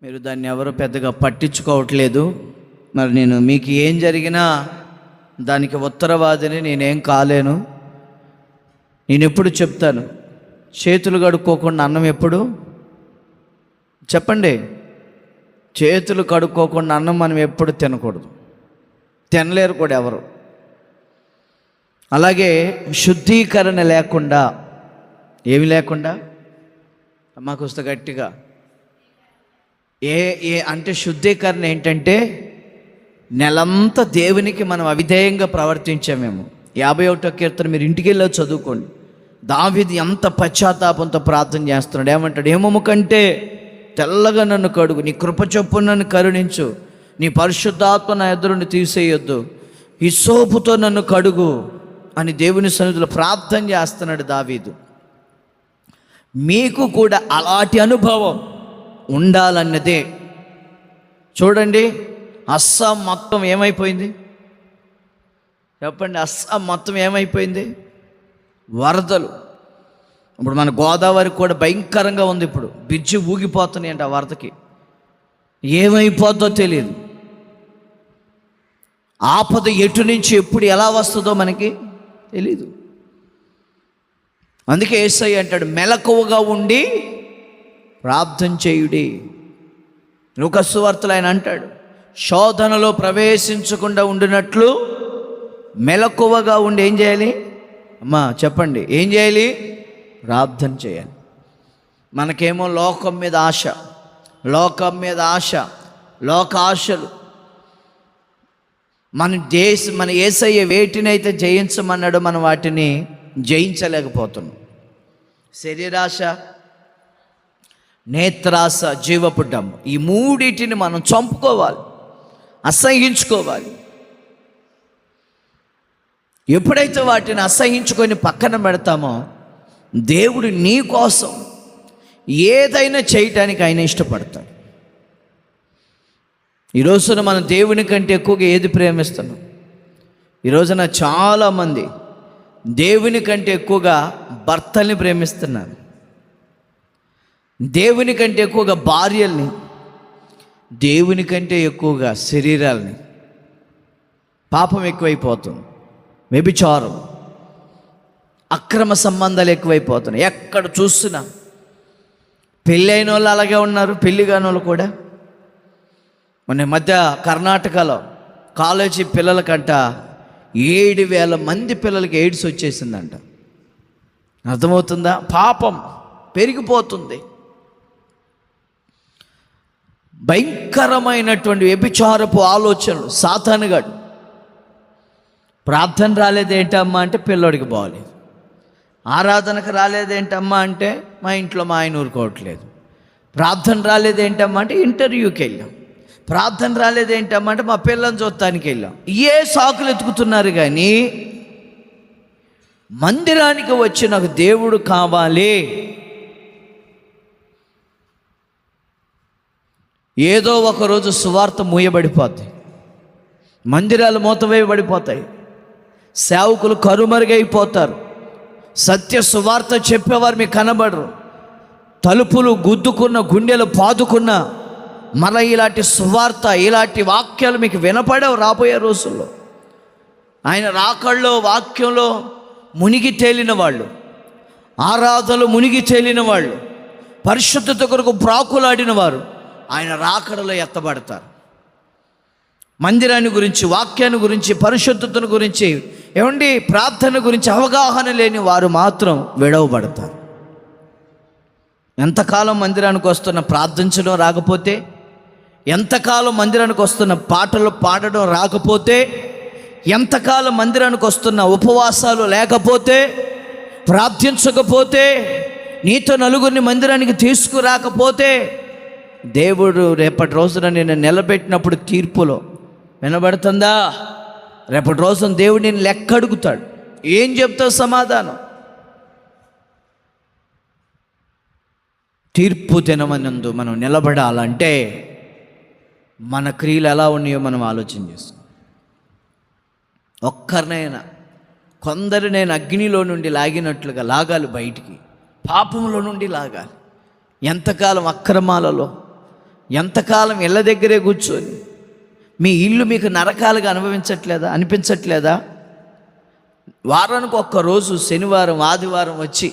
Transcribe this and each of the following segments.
మీరు దాన్ని ఎవరు పెద్దగా పట్టించుకోవట్లేదు. మరి నేను మీకు ఏం జరిగినా దానికి ఉత్తరవాదిని నేనేం కాలేను. నేను ఎప్పుడు చెప్తాను, చేతులు కడుక్కోకుండా అన్నం ఎప్పుడు చెప్పండి, చేతులు కడుక్కోకుండా అన్నం మనం ఎప్పుడు తినకూడదు, తినలేరు కూడా ఎవరు. అలాగే శుద్ధీకరణ లేకుండా, ఏమి లేకుండా, మాకు వస్తే గట్టిగా ఏ అంటే శుద్ధీకరణ ఏంటంటే నెలంతా దేవునికి మనం అవిధేయంగా ప్రవర్తించామేమో. 51వ కీర్తన మీరు ఇంటికి వెళ్ళి చదువుకోండి. దావీదు ఎంత పశ్చాత్తాపంతో ప్రార్థన చేస్తున్నాడు. ఏమంటాడు? ఏమము కంటే తెల్లగా నన్ను కడుగు, నీ కృప చొప్పున నన్ను కరుణించు, నీ పరిశుద్ధాత్మ నా ఎదురుని తీసేయొద్దు, హిస్సోపుతో నన్ను కడుగు అని దేవుని సన్నిధిలో ప్రార్థన చేస్తున్నాడు దావీదు. మీకు కూడా అలాంటి అనుభవం ఉండాలన్నదే. చూడండి, అస్సాం మొత్తం ఏమైపోయింది చెప్పండి? అస్సాం మొత్తం ఏమైపోయింది? వరదలు. ఇప్పుడు మన గోదావరి కూడా భయంకరంగా ఉంది. ఇప్పుడు బ్రిడ్జి ఊగిపోతున్నాయి అంట ఆ వరదకి. ఏమైపోద్దో తెలియదు. ఆపద ఎటు నుంచి ఎప్పుడు ఎలా వస్తుందో మనకి తెలీదు. అందుకే యేసయ్య అంటాడు, మెలకువగా ఉండి ప్రార్థన చేయుడి. లూకా సువార్తలో ఆయన అంటాడు, శోధనలో ప్రవేశించకుండా ఉండినట్లు మెలకువగా ఉండి ఏం చేయాలి? అమ్మా చెప్పండి, ఏం చేయాలి? ప్రార్థన చేయాలి. మనకేమో లోకం మీద ఆశ, లోకం మీద ఆశ, లోక ఆశలు. మన యేసయ్య వేటినైతే జయించమన్నాడో మనం వాటిని జయించలేకపోతున్నాం. శరీరాశ, నేత్రాశ, జీవపు డమ్ము, ఈ మూడిటిని మనం చంపుకోవాలి, అసహించుకోవాలి. ఎప్పుడైతే వాటిని అసహించుకొని పక్కన పెడతామో దేవుడు నీ కోసం ఏదైనా చేయటానికి ఆయన ఇష్టపడతాడు. ఈ రోజున మనం దేవుని కంటే ఎక్కువగా ఏది ప్రేమిస్తున్నాం? ఈ రోజున చాలామంది దేవుని కంటే ఎక్కువగా భర్తల్ని ప్రేమిస్తున్నారు, దేవుని కంటే ఎక్కువగా భార్యల్ని, దేవుని కంటే ఎక్కువగా శరీరాల్ని. పాపం ఎక్కువైపోతుంది, వ్యభిచారం, అక్రమ సంబంధాలు ఎక్కువైపోతున్నాయి. ఎక్కడ చూసినా పెళ్ళైన వాళ్ళు అలాగే ఉన్నారు, పెళ్ళి కాని వాళ్ళు కూడా. మొన్న మధ్య కర్ణాటకలో కాలేజీ పిల్లలకంట 7,000 మంది పిల్లలకి ఎయిడ్స్ వచ్చేసిందంట. అర్థమవుతుందా? పాపం పెరిగిపోతుంది. భయంకరమైనటువంటి వ్యభిచారపు ఆలోచనలు. సాతానుగాడు ప్రార్థన రాలేదేంటమ్మా అంటే పిల్లోడికి బాగోలేదు, ఆరాధనకు రాలేదేంటమ్మా అంటే మా ఇంట్లో మా ఆయన ఊరుకోవట్లేదు, ప్రార్థన రాలేదేంటమ్మా అంటే ఇంటర్వ్యూకి వెళ్ళాం, ప్రార్థన రాలేదేంటమ్మా అంటే మా పిల్లని చూడటానికి వెళ్ళాం. ఏ సాకులు ఎత్తుకుతున్నారు కానీ మందిరానికి వచ్చి నాకు దేవుడు కావాలి, ఏదో ఒకరోజు సువార్త మూయబడిపోద్ది, మందిరాలు మూతవేయబడిపోతాయి, సేవకులు కరుమరుగైపోతారు, సత్య సువార్త చెప్పేవారు మీకు కనబడరు, తలుపులు గుద్దుకున్న, గుండెలు పాదుకున్న మళ్ళీ ఇలాంటి సువార్త, ఇలాంటి వాక్యాలు మీకు వినపడవు రాబోయే రోజుల్లో. ఆయన రాకళ్ళలో వాక్యంలో మునిగి తేలిన వాళ్ళు, ఆరాధనలు మునిగి తేలిన వాళ్ళు, పరిశుద్ధత కొరకు ప్రాకులాడిన వారు ఆయన రాకడలో ఎత్తబడతారు. మందిరాన్ని గురించి, వాక్యాన్ని గురించి, పరిశుద్ధతను గురించి, ఏమండి ప్రార్థన గురించి అవగాహన లేని వారు మాత్రం విడవబడతారు. ఎంతకాలం మందిరానికి వస్తున్న ప్రార్థించడం రాకపోతే, ఎంతకాలం మందిరానికి వస్తున్న పాటలు పాడడం రాకపోతే, ఎంతకాలం మందిరానికి వస్తున్న ఉపవాసాలు లేకపోతే, ప్రార్థించకపోతే, నీతో నలుగురిని మందిరానికి తీసుకురాకపోతే, దేవుడు రేపటి రోజున నేను నిలబెట్టినప్పుడు తీర్పులో వినబడుతుందా? రేపటి రోజున దేవుడు నేను లెక్క అడుగుతాడు. ఏం చెప్తావు సమాధానం? తీర్పు దినమనందు మనం నిలబడాలంటే మన క్రియలు ఎలా ఉన్నాయో మనం ఆలోచన చేస్తాం. ఒక్కరినైనా కొందరినైనా అగ్నిలో నుండి లాగినట్లుగా లాగాలి, బయటికి పాపంలో నుండి లాగాలి. ఎంతకాలం అక్రమాలలో, ఎంతకాలం ఇళ్ళ దగ్గరే కూర్చొని మీ ఇల్లు మీకు నరకాలుగా అనిపించట్లేదా? వారానికి ఒక్కరోజు శనివారం ఆదివారం వచ్చి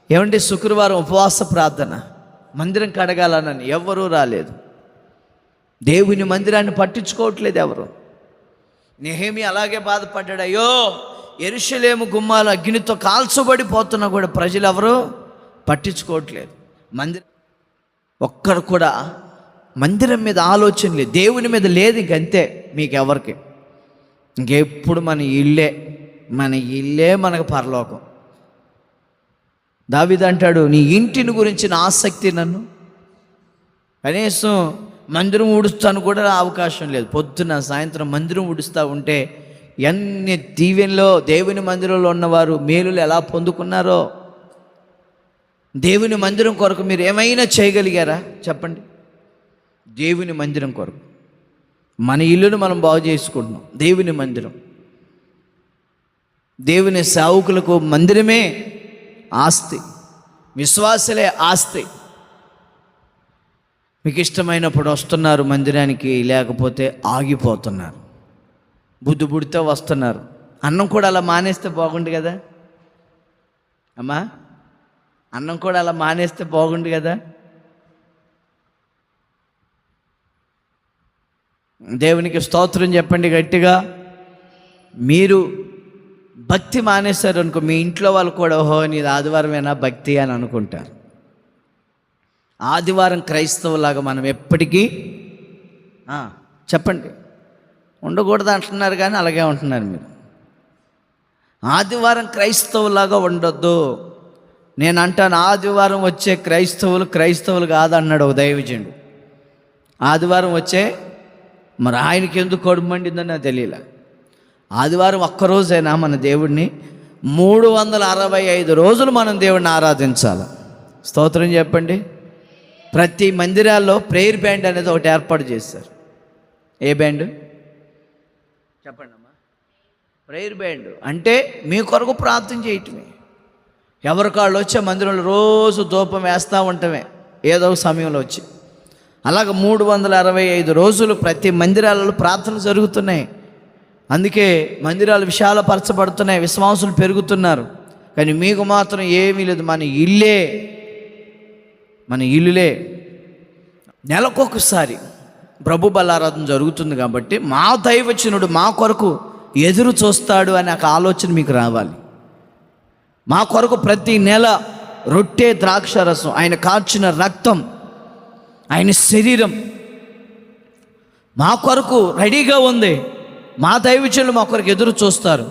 ఏమంటే శుక్రవారం ఉపవాస ప్రార్థన మందిరం కడగాలనని ఎవ్వరూ రాలేదు. దేవుని మందిరాన్ని పట్టించుకోవట్లేదు ఎవరు. నెహెమీయా అలాగే బాధపడ్డాడు. అయ్యో, యెరూషలేము గుమ్మాలు అగ్నితో కాల్చబడిపోతున్నా కూడా ప్రజలు ఎవరు పట్టించుకోవట్లేదు. ఒక్కరు కూడా మందిరం మీద ఆలోచన లేదు, దేవుని మీద లేదు. ఇంకంతే మీకెవరికి. ఇంకెప్పుడు మన ఇల్లే మనకు పరలోకం. దావీదు అంటాడు, నీ ఇంటిని గురించిన ఆసక్తి నన్ను, కనీసం మందిరం ఊడుస్తాను కూడా అవకాశం లేదు. పొద్దున సాయంత్రం మందిరం ఊడుస్తూ ఉంటే ఎన్ని దీవెనలో దేవుని మందిరంలో ఉన్నవారు మేలులు ఎలా పొందుకున్నారో. దేవుని మందిరం కొరకు మీరు ఏమైనా చేయగలిగారా చెప్పండి? దేవుని మందిరం కొరకు మన ఇల్లును మనం బాగు చేసుకుంటున్నాం. దేవుని మందిరం, దేవుని సేవకులకు మందిరమే ఆస్తి, విశ్వాసులే ఆస్తి. మీకు ఇష్టమైనప్పుడు వస్తున్నారు మందిరానికి, లేకపోతే ఆగిపోతున్నారు. బుద్ధి పుడితే వస్తున్నారు. అన్నం కూడా అలా మానేస్తే బాగుండు కదా అమ్మా, అన్నం కూడా అలా మానేస్తే బాగుండు కదా. దేవునికి స్తోత్రం చెప్పండి గట్టిగా. మీరు భక్తి మానేశారు అనుకో, మీ ఇంట్లో వాళ్ళు కూడా ఓహో నీది ఆదివారమేనా భక్తి అని అనుకుంటారు. ఆదివారం క్రైస్తవులాగా మనం ఎప్పటికీ చెప్పండి ఉండకూడదు అంటున్నారు, కానీ అలాగే ఉంటున్నారు మీరు. ఆదివారం క్రైస్తవులాగా ఉండొద్దు. నేను అంటాను, ఆదివారం వచ్చే క్రైస్తవులు కాదన్నాడు ఒక దైవజనుడు. ఆదివారం వచ్చే మరి ఆయనకి ఎందుకు కడుపు మండిందని నాకు తెలియలే. ఆదివారం ఒక్కరోజైనా మన దేవుడిని 365 రోజులు మనం దేవుడిని ఆరాధించాలి. స్తోత్రం చెప్పండి. ప్రతి మందిరాల్లో ప్రేయర్ బ్యాండ్ అనేది ఒకటి ఏర్పాటు చేశారు. ఏ బ్యాండ్ చెప్పండి అమ్మా? ప్రేయర్ బ్యాండ్ అంటే మీ కొరకు ప్రార్థన చేయటమే. ఎవరికాళ్ళు వచ్చే మందిరంలో రోజు ధూపం వేస్తూ ఉండటమే ఏదో ఒక సమయంలో వచ్చి. అలాగ 365 రోజులు ప్రతి మందిరాలలో ప్రార్థనలు జరుగుతున్నాయి. అందుకే మందిరాలు విశాలపరచబడుతున్నాయి, విశ్వాసులు పెరుగుతున్నారు. కానీ మీకు మాత్రం ఏమీ లేదు. మన ఇల్లులే నెలకొకసారి ప్రభు బలారాధన జరుగుతుంది కాబట్టి మా దైవజనుడు మా కొరకు ఎదురు చూస్తాడు అనే ఒక ఆలోచన మీకు రావాలి. మా కొరకు ప్రతి నెల రొట్టె ద్రాక్షరసం, ఆయన కార్చిన రక్తం, ఆయన శరీరం మా కొరకు రెడీగా ఉంది. మా దైవజనులు మా కొరకు ఎదురు చూస్తారు.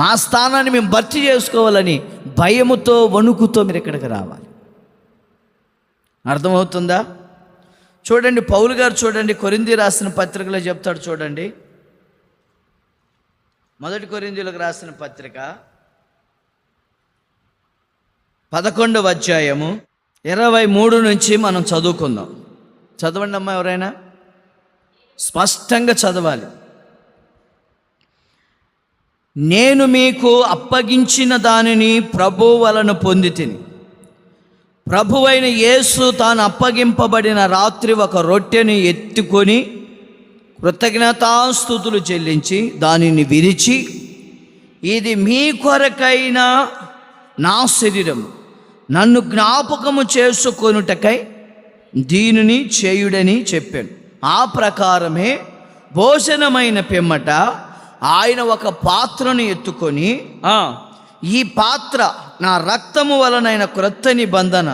మా స్థానాన్ని మేము భర్తీ చేసుకోవాలని భయముతో వణుకుతో మీరు ఇక్కడికి రావాలి. అర్థమవుతుందా? చూడండి, పౌలు గారు చూడండి, కొరింథీ రాసిన పత్రికలో చెప్తాడు చూడండి. 1 కొరింథీయులకు రాసిన పత్రిక 11వ అధ్యాయము 23 నుంచి మనం చదువుకుందాం. చదవండి అమ్మా, ఎవరైనా స్పష్టంగా చదవాలి. నేను మీకు అప్పగించిన దానిని ప్రభువు వలన పొందితిని. ప్రభువైన యేసు తాను అప్పగింపబడిన రాత్రి ఒక రొట్టెని ఎత్తుకొని కృతజ్ఞతాస్తుతులు చెల్లించి దానిని విరిచి, ఇది మీ కొరకైన నా శరీరం, నన్ను జ్ఞాపకము చేసుకొనుటకై దీనిని చేయుడని చెప్పాను. ఆ ప్రకారమే భోజనమైన పిమ్మట ఆయన ఒక పాత్రను ఎత్తుకొని, ఈ పాత్ర నా రక్తము వలనైన క్రొత్త నిబంధన,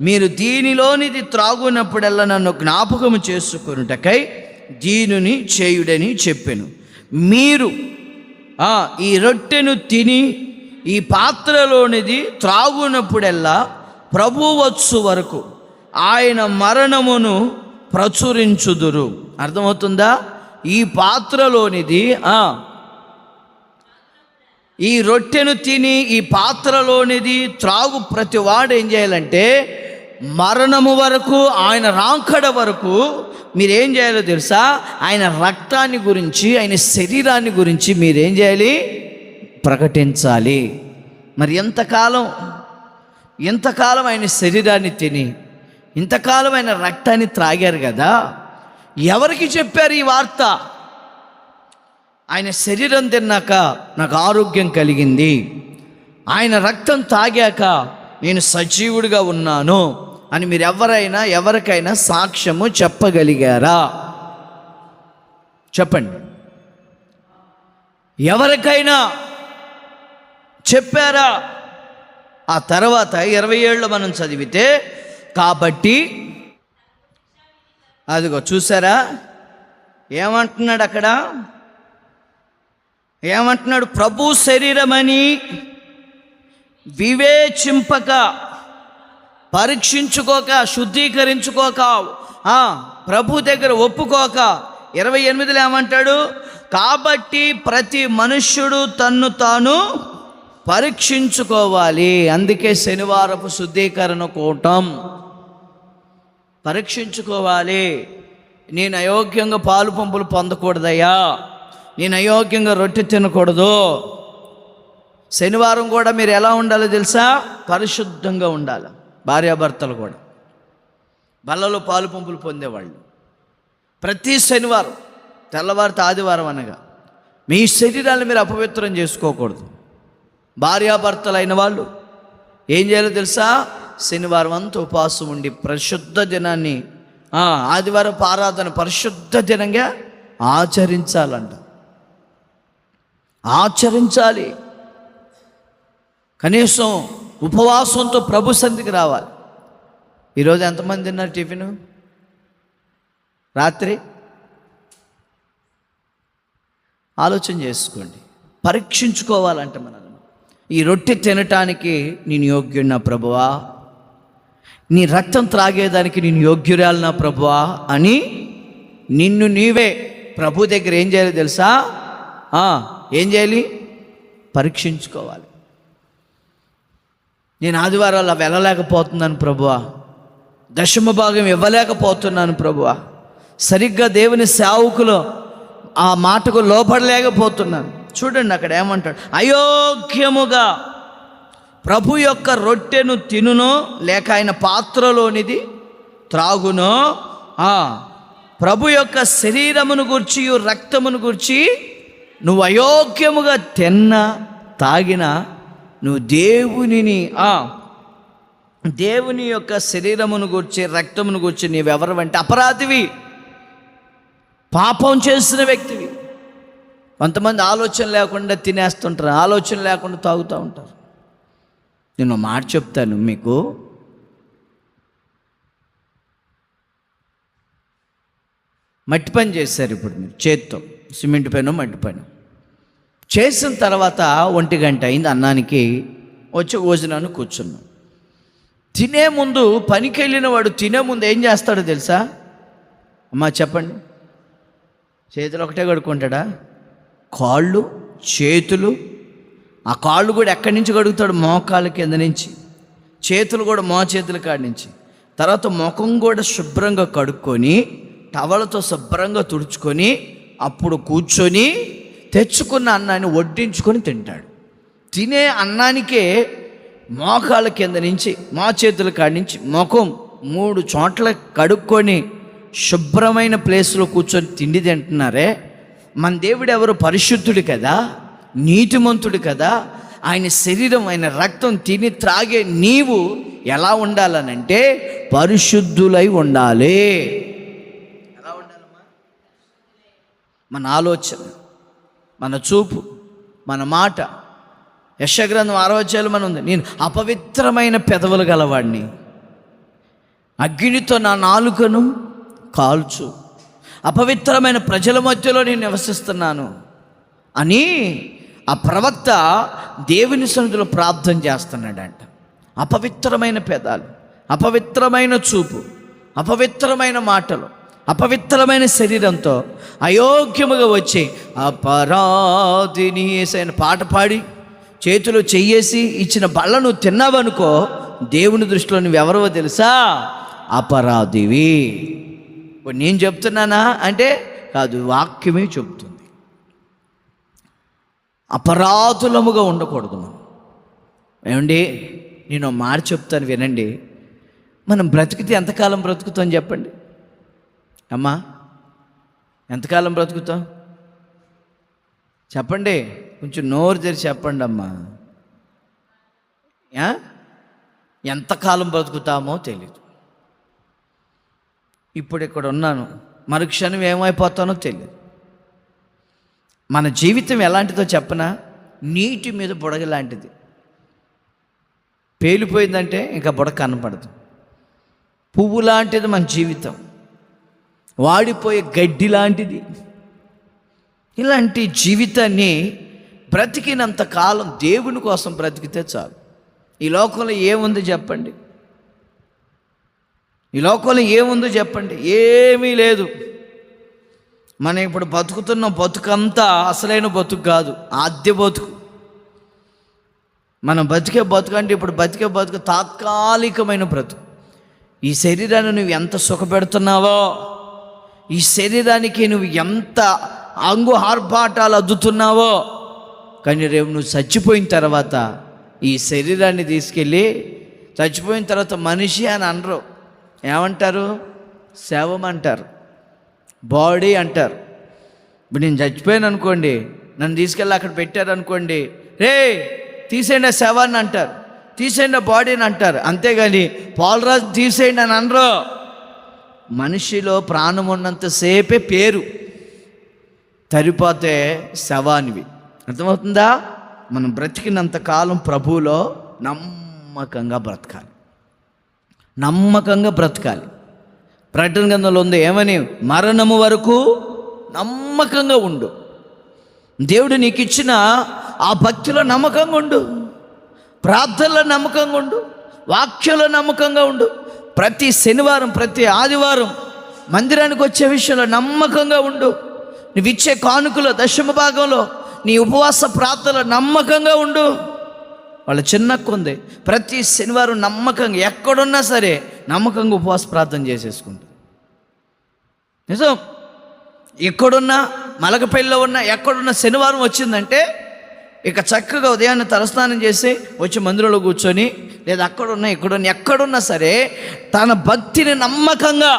మీరు దీనిలోనిది త్రాగునప్పుడల్లా నన్ను జ్ఞాపకము చేసుకొనుటకై దీనిని చేయుడని చెప్పాను. మీరు ఈ రొట్టెను తిని ఈ పాత్రలోనిది త్రాగునప్పుడల్లా ప్రభువు వచ్చు వరకు ఆయన మరణమును ప్రచురించుదురు. అర్థమవుతుందా? ఈ పాత్రలోనిది ఈ రొట్టెను తిని ఈ పాత్రలోనిది త్రాగు ప్రతి వాడు ఏం చేయాలంటే మరణము వరకు, ఆయన రాకడ వరకు మీరేం చేయాలో తెలుసా? ఆయన రక్తాన్ని గురించి, ఆయన శరీరాన్ని గురించి మీరేం చేయాలి? ప్రకటించాలి. మరి ఎంతకాలం ఆయన శరీరాన్ని తిని ఇంతకాలం ఆయన రక్తాన్ని త్రాగారు కదా, ఎవరికి చెప్పారు ఈ వార్త? ఆయన శరీరం తిన్నాక నాకు ఆరోగ్యం కలిగింది, ఆయన రక్తం తాగాక నేను సజీవుడిగా ఉన్నాను అని మీరు ఎవరికైనా సాక్ష్యము చెప్పగలిగారా? చెప్పండి. ఎవరికైనా చెప్పారా? ఆ తర్వాత 27 మనం చదివితే, కాబట్టి అదిగో చూసారా ఏమంటున్నాడు అక్కడ? ఏమంటున్నాడు? ప్రభు శరీరమని వివేచింపక, పరీక్షించుకోక, శుద్ధీకరించుకోక, ప్రభు దగ్గర ఒప్పుకోక. 28లో ఏమంటాడు? కాబట్టి ప్రతి మనుష్యుడు తన్ను తాను పరీక్షించుకోవాలి. అందుకే శనివారపు శుద్ధీకరణ కూటం. పరీక్షించుకోవాలి. నేను అయోగ్యంగా పాలు పంపులు పొందకూడదయ్యా, నేను అయోగ్యంగా రొట్టె తినకూడదు. శనివారం కూడా మీరు ఎలా ఉండాలో తెలుసా? పరిశుద్ధంగా ఉండాలి. భార్యాభర్తలు కూడా బల్లలో పాలు పంపులు పొందేవాళ్ళు ప్రతి శనివారం తెల్లవారితే ఆదివారం అనగా మీ శరీరాన్ని మీరు అపవిత్రం చేసుకోకూడదు. భార్యాభర్తలైన వాళ్ళు ఏం చేయాలో తెలుసా? శనివారం అంతా ఉపవాసం ఉండి పరిశుద్ధ దినాన్ని, ఆదివారం ఆరాధన పరిశుద్ధ దినంగా ఆచరించాలంట. ఆచరించాలి. కనీసం ఉపవాసంతో ప్రభు సన్నిధికి రావాలి. ఈరోజు ఎంతమంది తిన్నారు టిఫిన్? రాత్రి ఆలోచన చేసుకోండి. పరీక్షించుకోవాలంటే మనం ఈ రొట్టె తినటానికి నేను యోగ్యుడినా ప్రభువా, నీ రక్తం త్రాగేదానికి నేను యోగ్యురాలు నా ప్రభువా అని నిన్ను నీవే ప్రభు దగ్గర ఏం చేయాలి తెలుసా? ఏం చేయాలి? పరీక్షించుకోవాలి. నేను ఆదివారాలు వెళ్ళలేకపోతున్నాను ప్రభువా, దశమ భాగం ఇవ్వలేకపోతున్నాను ప్రభువా, సరిగ్గా దేవుని సేవకులు ఆ మాటకు లోపడలేకపోతున్నాను. చూడండి అక్కడ ఏమంటాడు? అయోగ్యముగా ప్రభు యొక్క రొట్టెను తినునో లేక ఆయన పాత్రలోనిది త్రాగునో, ప్రభు యొక్క శరీరమును గూర్చి రక్తమును గూర్చి నువ్వు అయోగ్యముగా తిన్నా తాగినా నువ్వు దేవుని యొక్క శరీరమును గూర్చి రక్తమును గూర్చి నీవెవరవంటే అపరాధివి, పాపం చేసిన వ్యక్తివి. కొంతమంది ఆలోచన లేకుండా తినేస్తుంటారు, ఆలోచన లేకుండా తాగుతూ ఉంటారు. నేను మాట చెప్తాను మీకు, మట్టి పని చేశారు ఇప్పుడు మీరు చేత్తో, సిమెంట్ పైన మట్టి పైన చేసిన తర్వాత 1 గంట అయింది, అన్నానికి వచ్చి భోజనాన్ని కూర్చున్నాం. తినే ముందు పనికి వెళ్ళిన వాడు తినే ముందు ఏం చేస్తాడో తెలుసా? అమ్మా చెప్పండి. చేతులు ఒకటే కడుక్కుంటాడా? కాళ్ళు చేతులు, ఆ కాళ్ళు కూడా ఎక్కడి నుంచి కడుగుతాడు? మోకాళ్ళ కింద నుంచి. చేతులు కూడా చేతుల కాడి నుంచి. తర్వాత ముఖం కూడా శుభ్రంగా కడుక్కొని టవలతో శుభ్రంగా తుడుచుకొని అప్పుడు కూర్చొని తెచ్చుకున్న అన్నాన్ని వడ్డించుకొని తింటాడు. తినే అన్నానికే మోకాళ్ళ కింద నుంచి చేతుల కాడి నుంచి ముఖం 3 చోట్ల కడుక్కొని శుభ్రమైన ప్లేస్లో కూర్చొని తిండి తింటున్నారే. మన దేవుడు ఎవరు? పరిశుద్ధుడు కదా, నీతిమంతుడు కదా. ఆయన శరీరం ఆయన రక్తం తిని త్రాగే నీవు ఎలా ఉండాలనంటే పరిశుద్ధులై ఉండాలి. ఎలా ఉండాలమ్మా? మన ఆలోచన, మన చూపు, మన మాట. యెషయా 6వ అధ్యాయంలో మనం ఉంది, నేను అపవిత్రమైన పెదవులు గలవాడిని, అగ్నితో నా నాలుకను కాల్చు, అపవిత్రమైన ప్రజల మధ్యలో నేను నివసిస్తున్నాను అని ఆ ప్రవక్త దేవుని సన్నిధిలో ప్రార్థన చేస్తున్నాడంట. అపవిత్రమైన పెదాలు, అపవిత్రమైన చూపు, అపవిత్రమైన మాటలు, అపవిత్రమైన శరీరంతో అయోగ్యముగా వచ్చి అపరాధిని యేసయ్యను పాట పాడి చేతిలో చెయ్యేసి ఇచ్చిన బళ్ళను తిన్నావనుకో, దేవుని దృష్టిలో నువ్వెవరో తెలుసా? అపరాధివి. నేను చెప్తున్నానా అంటే కాదు, వాక్యమే చెప్తుంది. అపరాధులముగా ఉండకూడదు మనం. ఏమండి, నేను మాట చెప్తాను వినండి. మనం బ్రతికితే ఎంతకాలం బ్రతుకుతాం చెప్పండి అమ్మా? ఎంతకాలం బ్రతుకుతాం చెప్పండి? కొంచెం నోరు తెరిచి చెప్పండి అమ్మా. ఎంతకాలం బ్రతుకుతామో తెలియదు. ఇప్పుడు ఇక్కడ ఉన్నాను, మరుక్షణం ఏమైపోతానో తెలియదు. మన జీవితం ఎలాంటిదో చెప్పనా? నీటి మీద బుడగ లాంటిది. పేలిపోయిందంటే ఇంకా బుడగ కనపడదు. పువ్వు లాంటిది మన జీవితం, వాడిపోయే గడ్డి లాంటిది. ఇలాంటి జీవితాన్ని బ్రతికినంత కాలం దేవుని కోసం బ్రతికితే చాలు. ఈ లోకంలో ఏముంది చెప్పండి? ఈ లోకంలో ఏముందో చెప్పండి? ఏమీ లేదు. మనం ఇప్పుడు బతుకుతున్న బతుకంతా అసలైన బతుకు కాదు, ఆద్య బతుకు. మనం బతికే బతుకు అంటే ఇప్పుడు బతికే బతుకు తాత్కాలికమైన బ్రతుకు. ఈ శరీరాన్ని నువ్వు ఎంత సుఖపెడుతున్నావో, ఈ శరీరానికి నువ్వు ఎంత అంగు ఆర్భాటాలు అద్దుతున్నావో, కానీ రేపు నువ్వు చచ్చిపోయిన తర్వాత ఈ శరీరాన్ని తీసుకెళ్ళి, చచ్చిపోయిన తర్వాత మనిషి అని అనరు, ఏమంటారు? శవం అంటారు, బాడీ అంటారు. ఇప్పుడు నేను చచ్చిపోయాను అనుకోండి, నన్ను తీసుకెళ్ళి అక్కడ పెట్టారు అనుకోండి, రే తీసేయండి ఆ శవాన్ని అంటారు, తీసేయండి ఆ బాడీని అంటారు. అంతేగాని పాలరాజు తీసేయండి అని అనరు. మనిషిలో ప్రాణం ఉన్నంతసేపే పేరు, తరిపోతే శవానివి. అర్థమవుతుందా? మనం బ్రతికినంత కాలం ప్రభువులో నమ్మకంగా బ్రతకాలి, నమ్మకంగా బ్రతకాలి. ప్రకటన గ్రంథంలో ఉంది ఏమని? మరణము వరకు నమ్మకంగా ఉండు. దేవుడు నీకు ఇచ్చిన ఆ భక్తిలో నమ్మకంగా ఉండు, ప్రార్థనలో నమ్మకంగా ఉండు, వాక్యంలో నమ్మకంగా ఉండు. ప్రతి శనివారం ప్రతి ఆదివారం మందిరానికి వచ్చే విషయంలో నమ్మకంగా ఉండు. నువ్వు ఇచ్చే కానుకలో దశమ భాగంలో నీ ఉపవాస ప్రార్థనలో నమ్మకంగా ఉండు. వాళ్ళ చిన్నక్క ఉంది, ప్రతి శనివారం నమ్మకంగా ఎక్కడున్నా సరే నమ్మకంగా ఉపవాస ప్రార్థన చేసేసుకుంటుంది. నిజం. ఎక్కడున్నా, మలకపల్లిలో ఉన్నా, ఎక్కడున్నా శనివారం వచ్చిందంటే ఇక చక్కగా ఉదయాన్నే తలస్నానం చేసి వచ్చి మందిరంలో కూర్చొని, లేదా అక్కడున్నా ఇక్కడున్నా ఎక్కడున్నా సరే తన భక్తిని నమ్మకంగా,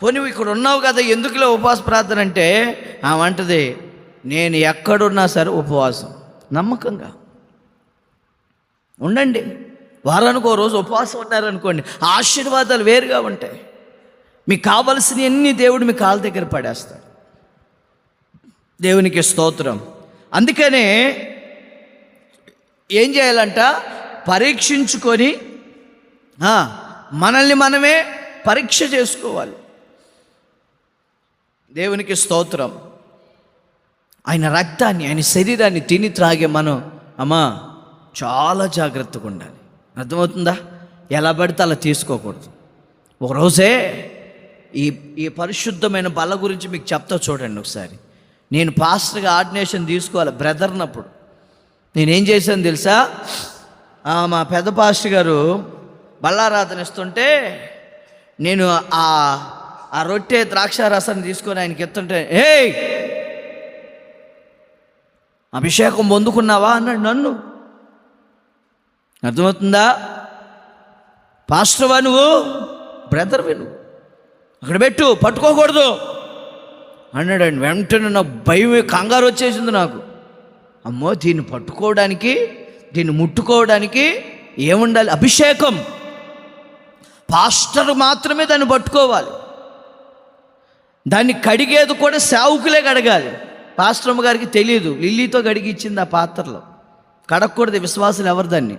పోనీ ఇక్కడ ఉన్నావు కదా ఎందుకులే ఉపవాస ప్రార్థన అంటే ఆమంటది, నేను ఎక్కడున్నా సరే ఉపవాసం. నమ్మకంగా ఉండండి. వారానికి ఓ రోజు ఉపవాసం ఉన్నారనుకోండి, ఆశీర్వాదాలు వేరుగా ఉంటాయి. మీకు కావలసినవన్నీ దేవుడు మీ కాళ్ళ దగ్గర పడేస్తాడు. దేవునికి స్తోత్రం. అందుకనే ఏం చేయాలంట? పరీక్షించుకొని మనల్ని మనమే పరీక్ష చేసుకోవాలి. దేవునికి స్తోత్రం. ఆయన రక్తాన్ని, ఆయన శరీరాన్ని తిని త్రాగే మనం చాలా జాగ్రత్తగా ఉండాలి. అర్థమవుతుందా? ఎలా పడితే అలా తీసుకోకూడదు. ఒకరోజే ఈ పరిశుద్ధమైన బల్ల గురించి మీకు చెప్తా చూడండి ఒకసారి. నేను పాస్టర్గా ఆర్డినేషన్ తీసుకోవాలి బ్రదర్నప్పుడు నేనేం చేశాను తెలుసా? మా పెద్ద పాస్టర్ గారు బల్లారాధన ఇస్తుంటే నేను ఆ రొట్టె ద్రాక్షారసాన్ని తీసుకొని ఆయనకి ఎత్తుంటే, ఏయ్ అభిషేకం పొందుకున్నావా అన్నాడు నన్ను. అర్థమవుతుందా? పాస్టర్వా నువ్వు? బ్రదర్వి నువ్వు, అక్కడ పెట్టు, పట్టుకోకూడదు అన్నాడు. ఆయన వెంటనే నా భయం, కంగారు వచ్చేసింది నాకు. అమ్మో, దీన్ని పట్టుకోవడానికి, దీన్ని ముట్టుకోవడానికి ఏముండాలి? అభిషేకం. పాస్టర్ మాత్రమే దాన్ని పట్టుకోవాలి. దాన్ని కడిగేది కూడా సేవకులే కడగాలి. పాస్టర్ అమ్మ గారికి తెలియదు, లిల్లీతో కడిగి ఇచ్చింది ఆ పాత్రలో. కడగకూడదు విశ్వాసులు ఎవరు, దాన్ని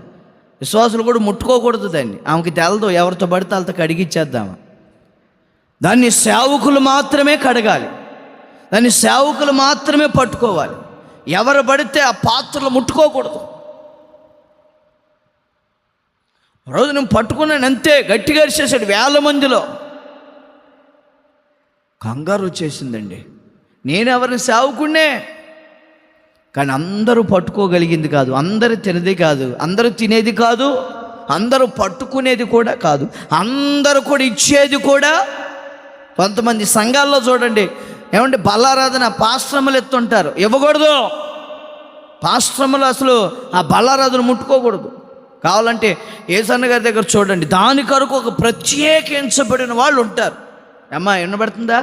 విశ్వాసులు కూడా ముట్టుకోకూడదు. దాన్ని ఆమెకి తెలదు, ఎవరితో పడితే వాళ్ళతో కడిగిచ్చేద్దామా. దాన్ని సేవకులు మాత్రమే కడగాలి, దాన్ని సేవకులు మాత్రమే పట్టుకోవాలి. ఎవరు పడితే ఆ పాత్రలు ముట్టుకోకూడదు. రోజు నేను పట్టుకున్నాను అంతే, గట్టిగా అరిచేసాడు. 1000 మందిలో కంగారు వచ్చేసిందండి. నేనెవరిని సేవకుడినే, కానీ అందరూ పట్టుకోగలిగింది కాదు, అందరూ తినేది కాదు, అందరూ తినేది కాదు, అందరూ పట్టుకునేది కూడా కాదు, అందరూ కూడా ఇచ్చేది కూడా. కొంతమంది సంఘాల్లో చూడండి, ఏమంటే బల్లారాధన పాశ్రమలు ఎత్తుంటారు, ఇవ్వకూడదు. పాశ్రమలు అసలు ఆ బల్లారాధన ముట్టుకోకూడదు. కావాలంటే యేసన్న గారి దగ్గర చూడండి, దాని కొరకు ఒక ప్రత్యేకించబడిన వాళ్ళు ఉంటారు. అమ్మా వినబడుతుందా?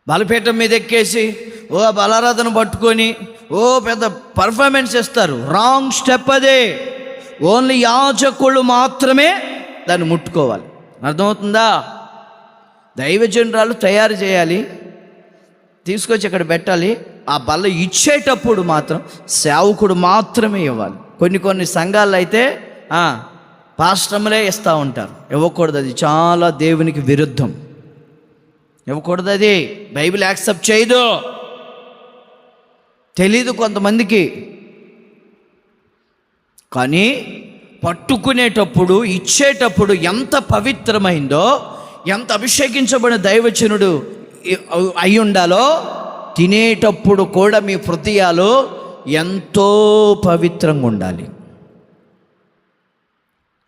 బలిపీఠం మీద ఎక్కేసి బలారాధన పట్టుకొని పెద్ద పర్ఫార్మెన్స్ ఇస్తారు. రాంగ్ స్టెప్ అదే. ఓన్లీ యాజకులు మాత్రమే దాన్ని ముట్టుకోవాలి. అర్థమవుతుందా? దైవజనురాలు తయారు చేయాలి, తీసుకొచ్చి ఇక్కడ పెట్టాలి. ఆ బల్ల ఇచ్చేటప్పుడు మాత్రం సేవకుడు మాత్రమే ఇవ్వాలి. కొన్ని సంఘాల్లో అయితే పాస్టర్లే ఇస్తూ ఉంటారు. ఇవ్వకూడదు, అది చాలా దేవునికి విరుద్ధం. ఇవ్వకూడదు, అది బైబిల్ యాక్సెప్ట్ చేయదు. తెలీదు కొంతమందికి. కానీ పట్టుకునేటప్పుడు, ఇచ్చేటప్పుడు ఎంత పవిత్రమైందో, ఎంత అభిషేకించబడిన దైవజనుడు అయి ఉండాలో, తినేటప్పుడు కూడా మీ హృదయాలు ఎంతో పవిత్రంగా ఉండాలి.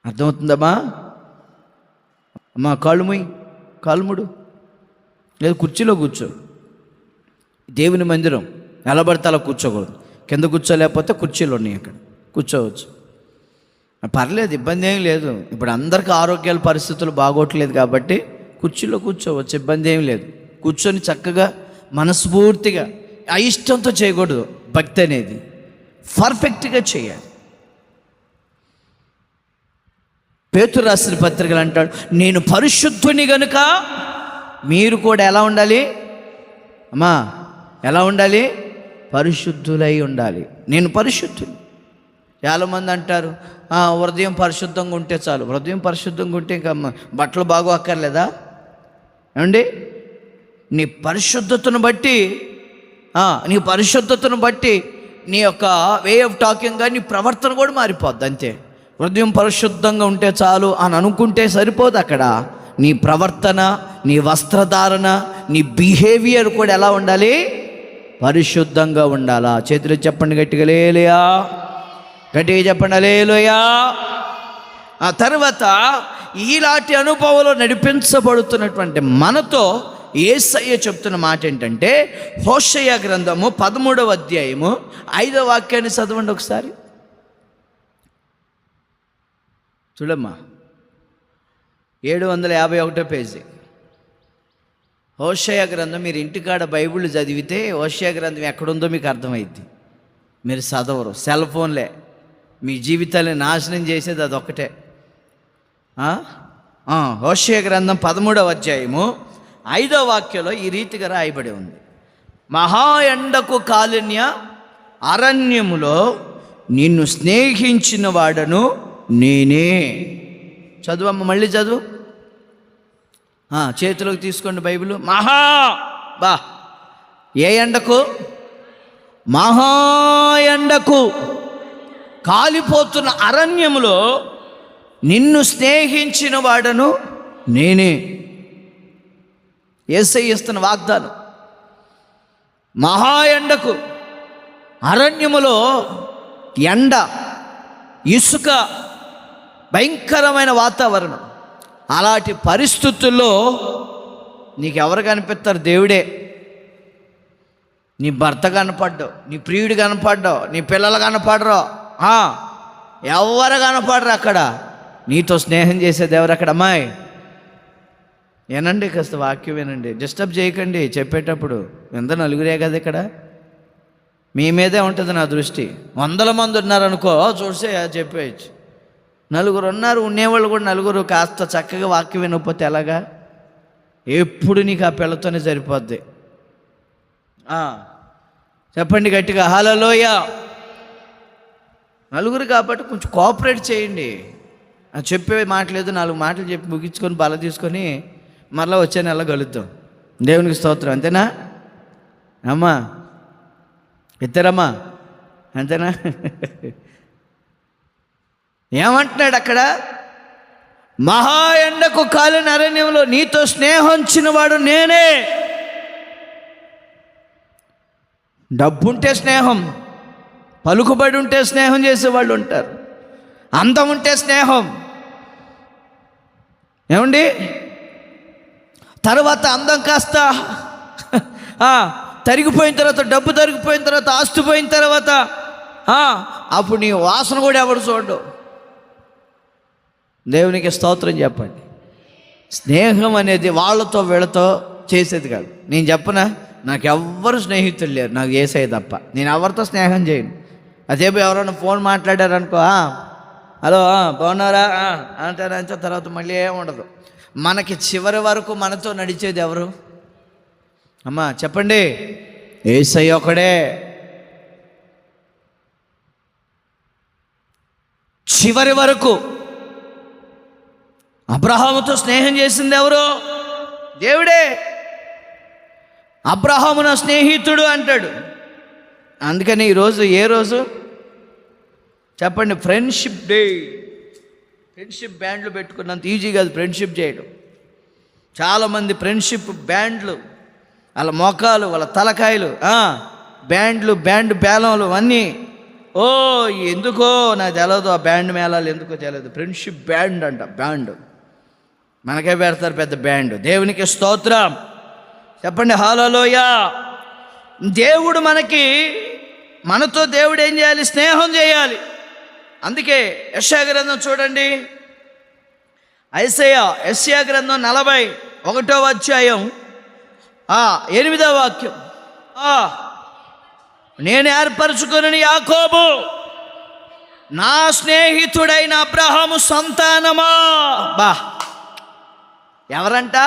అర్థమవుతుందమ్మా? అమ్మా కాలుముడు లేదు, కుర్చీలో కూర్చో. దేవుని మందిరం ఎలా పడితే అలా కూర్చోకూడదు. కింద కూర్చోలేకపోతే కుర్చీలు ఉన్నాయి, అక్కడ కూర్చోవచ్చు. పర్లేదు, ఇబ్బంది ఏం లేదు. ఇప్పుడు అందరికీ ఆరోగ్యాల పరిస్థితులు బాగోట్లేదు కాబట్టి కుర్చీలో కూర్చోవచ్చు, ఇబ్బంది ఏం లేదు. కూర్చొని చక్కగా మనస్ఫూర్తిగా అయిష్టంతో చేయకూడదు. భక్తి అనేది పర్ఫెక్ట్గా చేయాలి. పేతురు రాసిన పత్రికలు అంటాడు, నేను పరిశుద్ధుని గనుక మీరు కూడా ఎలా ఉండాలి అమ్మా? ఎలా ఉండాలి? పరిశుద్ధులై ఉండాలి. నేను పరిశుద్ధుని. చాలామంది అంటారు హృదయం పరిశుద్ధంగా ఉంటే చాలు. హృదయం పరిశుద్ధంగా ఉంటే ఇంకా బట్టలు బాగా అక్కర్లేదా? ఏమండి? నీ పరిశుద్ధతను బట్టి నీ యొక్క వే ఆఫ్ టాకింగ్ కానీ నీ ప్రవర్తన కూడా మారిపోద్ది. అంతే. హృదయం పరిశుద్ధంగా ఉంటే చాలు అని అనుకుంటే సరిపోదు. అక్కడ నీ ప్రవర్తన, నీ వస్త్రధారణ, నీ బిహేవియర్ కూడా ఎలా ఉండాలి? పరిశుద్ధంగా ఉండాలా? చేతులు చెప్పండి గట్టిగా, హల్లెలూయా. గట్టిగా చెప్పండి, హల్లెలూయా. ఆ తర్వాత ఈలాంటి అనుభవంలో నడిపించబడుతున్నటువంటి మనతో యేసయ్య చెప్తున్న మాట ఏంటంటే, హోషేయ గ్రంథము 13వ అధ్యాయము 5వ వాక్యాన్ని చదవండి ఒకసారి. చూడమ్మా, 751 పేజీ హోషేయ గ్రంథం. మీరు ఇంటికాడ బైబిల్ చదివితే హోషేయ గ్రంథం ఎక్కడుందో మీకు అర్థమైద్ది. మీరు చదవరు, సెల్ ఫోన్లే మీ జీవితాన్ని నాశనం చేసేది అదొక్కటే. హోషేయ గ్రంథం 13వ అధ్యాయము 5వ వాక్యంలో ఈ రీతిగా రాయబడి ఉంది, మహా ఎండకు కాలిన అరణ్యములో నిన్ను స్నేహించిన వాడను నేనే. చదువమ్మ, మళ్ళీ చదువు. చేతిలోకి తీసుకోండి బైబిల్. ఏ ఎండకు? మహా ఎండకు కాలిపోతున్న అరణ్యములో నిన్ను స్నేహించిన వాడను నేనే. యేసయ్య ఇస్తున్న వాగ్దానం. మహా ఎండకు, అరణ్యములో ఎండ, ఇసుక, భయంకరమైన వాతావరణం. అలాంటి పరిస్థితుల్లో నీకెవరు కనిపిస్తారు? దేవుడే. నీ భర్త కనపడ్డావు, నీ ప్రియుడు కనపడ్డావు, నీ పిల్లలు కనపడరు, ఎవరు కనపడరు. అక్కడ నీతో స్నేహం చేసేది ఎవరు? అక్కడ అమ్మాయి ఏనండి, కాస్త వాక్యం వినండి, డిస్టర్బ్ చేయకండి చెప్పేటప్పుడు. ఎంత నలుగురే కదా ఇక్కడ, మీ మీదే ఉంటుంది నా దృష్టి. 100 మంది ఉన్నారనుకో, చూసే చెప్పేయచ్చు. 4 ఉన్నారు, ఉండేవాళ్ళు కూడా 4. కాస్త చక్కగా వాక్యం వినకపోతే ఎలాగా? ఎప్పుడు నీకు ఆ పిల్లతోనే సరిపోద్ది. చెప్పండి గట్టిగా, హల్లెలూయా. 4 కాబట్టి కొంచెం కోఆపరేట్ చేయండి. చెప్పే మాటలేదు, 4 మాటలు చెప్పి ముగించుకొని బల తీసుకొని మరలా వచ్చే నెల కలుద్దాం. దేవునికి స్తోత్రం. అంతేనా అమ్మా? ఇద్దరమ్మా, అంతేనా? ఏమంటున్నాడు అక్కడ? మహా ఎండకు కాలిన అరణ్యంలో నీతో స్నేహించిన వాడు నేనే. డబ్బుంటే స్నేహం, పలుకుబడి ఉంటే స్నేహం చేసేవాళ్ళు ఉంటారు, అందం ఉంటే స్నేహం. ఏమండి? తర్వాత అందం కాస్త తరిగిపోయిన తర్వాత, డబ్బు తరిగిపోయిన తర్వాత, ఆస్తి పోయిన తర్వాత అప్పుడు నీ వాసన కూడా ఎవరు చూడడు. దేవునికి స్తోత్రం చెప్పండి. స్నేహం అనేది వాళ్ళతో వీళ్ళతో చేసేది కాదు. నేను చెప్పనా, నాకు ఎవ్వరు స్నేహితులు లేరు, నాకు యేసయ్య తప్ప. నేను ఎవరితో స్నేహం చేయను. అదేపో ఎవరైనా ఫోన్ మాట్లాడారనుకో, హలో బాగున్నారా అంటారంటే తర్వాత మళ్ళీ ఏముండదు. మనకి చివరి వరకు మనతో నడిచేది ఎవరు? అమ్మా చెప్పండి, యేసయ్య ఒకడే. చివరి వరకు అబ్రహాముతో స్నేహం చేసింది ఎవరు? దేవుడే. అబ్రహాము నా స్నేహితుడు అంటాడు. అందుకని ఈరోజు ఏ రోజు చెప్పండి? Friendship day. ఫ్రెండ్షిప్ బ్యాండ్లు పెట్టుకున్నంత ఈజీ కాదు ఫ్రెండ్షిప్ చేయడం. చాలామంది ఫ్రెండ్షిప్ బ్యాండ్లు, వాళ్ళ మోకాలు, వాళ్ళ తలకాయలు, బ్యాండ్లు, బ్యాండ్ బేలంలు అన్నీ. ఎందుకో నాకు తెలియదు, ఆ బ్యాండ్ మేళాలు ఎందుకో తెలియదు. ఫ్రెండ్షిప్ బ్యాండ్ అంట, బ్యాండ్ మనకే పెడతారు పెద్ద బ్యాండ్. దేవునికి స్తోత్రం చెప్పండి, హల్లెలూయా. దేవుడు మనతో దేవుడు ఏం చేయాలి? స్నేహం చేయాలి. అందుకే యెషయా గ్రంథం చూడండి, యెషయా గ్రంథం 41వ అధ్యాయం 8వ వాక్యం. నేను ఏర్పరచుకుని యాకోబు నా స్నేహితుడైన అబ్రహాము సంతానమా. ఎవరంట?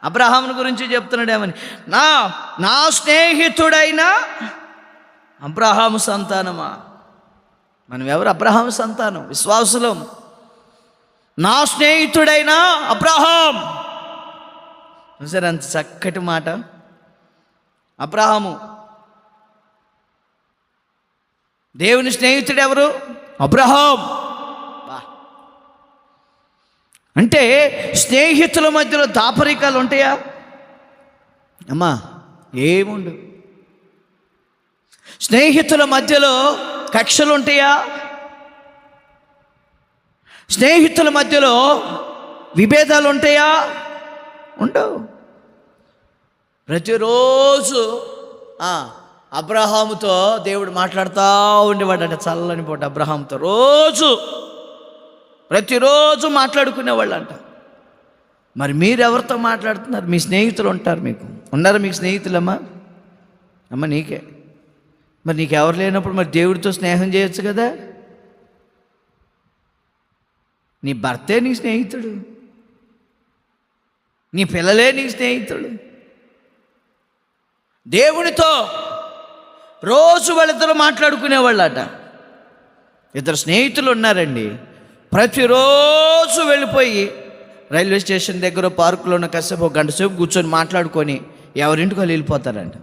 అబ్రహాముని గురించి చెప్తున్నాడు. ఏమని? నా స్నేహితుడైన అబ్రహాము సంతానమా. మనం ఎవరు? అబ్రహాము సంతానం, విశ్వాసులం. నా స్నేహితుడైన అబ్రహాం. సరే, అంత చక్కటి మాట. అబ్రహాము దేవుని స్నేహితుడు ఎవరు? అబ్రహాం. అంటే స్నేహితుల మధ్యలో దాపరికాలు ఉంటాయా? అమ్మా ఏముండు. స్నేహితుల మధ్యలో కక్షలు ఉంటాయా? స్నేహితుల మధ్యలో విభేదాలు ఉంటాయా? ఉండవు. ప్రతిరోజు అబ్రహాముతో దేవుడు మాట్లాడుతూ ఉండేవాడట. చల్లని పూట అబ్రహాముతో ప్రతిరోజు మాట్లాడుకునేవాళ్ళంట. మరి మీరెవరితో మాట్లాడుతున్నారు? మీ స్నేహితులు ఉంటారు, మీకు ఉన్నారా? మీకు స్నేహితులమ్మా? అమ్మ నీకే. మరి నీకెవరు లేనప్పుడు మరి దేవుడితో స్నేహం చేయొచ్చు కదా. నీ భర్తే నీ స్నేహితుడు, నీ పిల్లలే నీ స్నేహితుడు. దేవునితో రోజు వాళ్ళిద్దరు మాట్లాడుకునేవాళ్ళట. ఇద్దరు స్నేహితులు ఉన్నారండి. ప్రతిరోజు వెళ్ళిపోయి రైల్వే స్టేషన్ దగ్గర పార్కులో ఉన్న కాసేపు ఒక గంట సేపు కూర్చొని మాట్లాడుకొని ఎవరింటికి వాళ్ళు వెళ్ళిపోతారంట.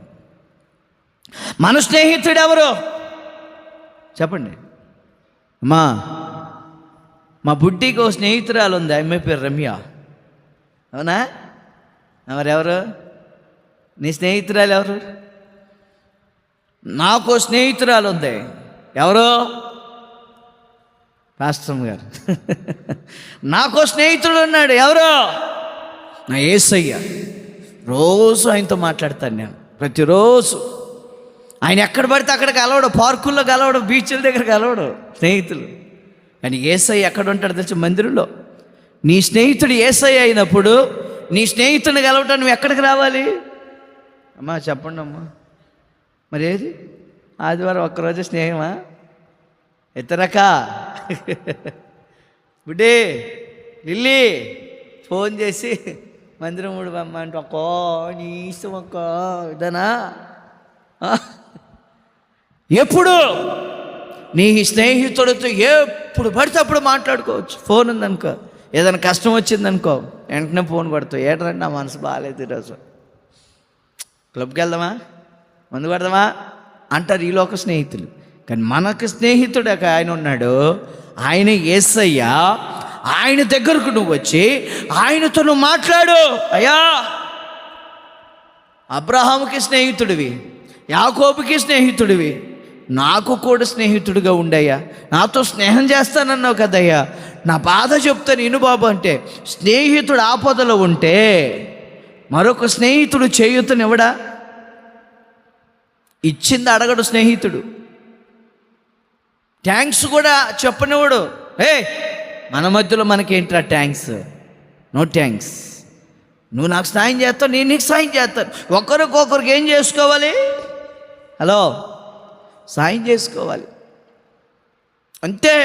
మన స్నేహితుడు ఎవరు చెప్పండి? మా బుడ్డికి ఓ స్నేహితురాలు ఉంది, అమ్మాయి పేరు రమ్య. అవునా? మరెవరు నీ స్నేహితురాలు? ఎవరు? నాకు స్నేహితురాలు ఉంది. ఎవరు? పాస్టర్ గారు. నాకు స్నేహితుడు ఉన్నాడు. ఎవరు? నా యేసయ్య. రోజు ఆయనతో మాట్లాడతాను నేను. ప్రతిరోజు ఆయన ఎక్కడ పడితే అక్కడ కలవడు, పార్కుల్లో కలవడు, బీచ్ల దగ్గర కలవడు స్నేహితులు. కానీ యేసయ్య ఎక్కడ ఉంటాడు తెలుసు? మందిరంలో. నీ స్నేహితుడు యేసయ్య అయినప్పుడు నీ స్నేహితుడిని కలవటం నువ్వు ఎక్కడికి రావాలి? అమ్మా చెప్పండి అమ్మా. మరి ఏది? ఆదివారం ఒక్కరోజు స్నేహమా? ఇతరక బుడ్డే లిల్లీ ఫోన్ చేసి మందిరం ఊడమ్మ అంటే ఒక్కో నీ ఇష్టం ఒక్కో ఇదనా? ఎప్పుడు నీ స్నేహితుడితో ఎప్పుడు పడితే అప్పుడు మాట్లాడుకోవచ్చు. ఫోన్ ఉందనుకో, ఏదైనా కష్టం వచ్చిందనుకో వెంటనే ఫోన్ కొడతావు. ఏంటంటే నా మనసు బాగాలేదు ఈరోజు, క్లబ్కి వెళ్దామా, మందు పడదామా అంటారు ఈ లోక స్నేహితులు. కానీ మనకు స్నేహితుడు ఆయన ఉన్నాడు, ఆయన యేసయ్య. ఆయన దగ్గరకు నువ్వు వచ్చి ఆయనతో నువ్వు మాట్లాడు. అయ్యా, అబ్రహాముకి స్నేహితుడివి, యాకోబుకి స్నేహితుడివి, నాకు కూడా స్నేహితుడిగా ఉండయ్యా, నాతో స్నేహం చేస్తానన్నావు కదయ్యా, నా బాధ చెప్తాను ఇను బాబు అంటే. స్నేహితుడు ఆపదలో ఉంటే మరొక స్నేహితుడు చేయూతనివ్వడా? ఇచ్చింది అడగడు స్నేహితుడు. థ్యాంక్స్ కూడా చెప్పనివాడు. మన మధ్యలో మనకేంట్రా థ్యాంక్స్? No thanks. నువ్వు నాకు సాయం చేస్తావు, నేను నీకు సాయం చేస్తాను. ఒకరికొకరికి ఏం చేసుకోవాలి? హలో, సాయం చేసుకోవాలి అంతే.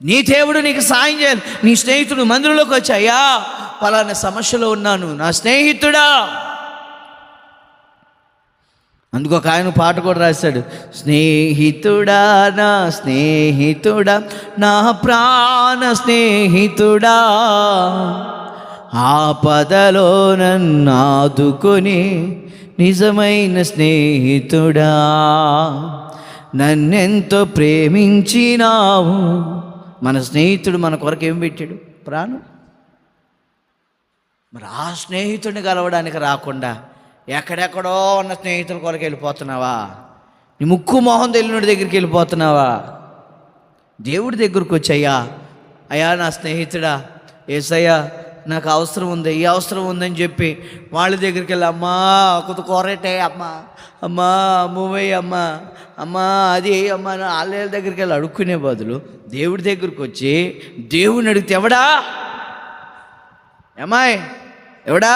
నీ దేవుడు నీకు సాయం చేయాలి. నీ స్నేహితుడు మందిరంలోకి వచ్చి, అయ్యా పలానా సమస్యలో ఉన్నాను, నా స్నేహితుడా. అందుకు ఒక ఆయన పాట కూడా రాశాడు, స్నేహితుడా నా స్నేహితుడా, నా ప్రాణ స్నేహితుడా, ఆపదలో నన్ను ఆదుకొని నిజమైన స్నేహితుడా, నన్నెంతో ప్రేమించినావు. మన స్నేహితుడు మన కొరకు ఏం పెట్టాడు? ప్రాణం. మరి ఆ స్నేహితుడిని కలవడానికి రాకుండా ఎక్కడెక్కడో ఉన్న స్నేహితుల కొరకు వెళ్ళిపోతున్నావా? నీ ముక్కు మొహం తెలియనుడి దగ్గరికి వెళ్ళిపోతున్నావా? దేవుడి దగ్గరకు వచ్చయ్యా, అయ్యా నా స్నేహితుడా, యేసయ్యా నాకు అవసరం ఉంది, ఈ అవసరం ఉందని చెప్పి వాళ్ళ దగ్గరికి వెళ్ళి, అమ్మా కొత్త కోరేటే అమ్మా, అమ్మా మూవయ్య అమ్మా, అమ్మా అది అమ్మా వాళ్ళ దగ్గరికి వెళ్ళి అడుక్కునే బదులు దేవుడి దగ్గరికి వచ్చి దేవుడిని అడిగితే, ఎవడా అమ్మాయి ఎవడా?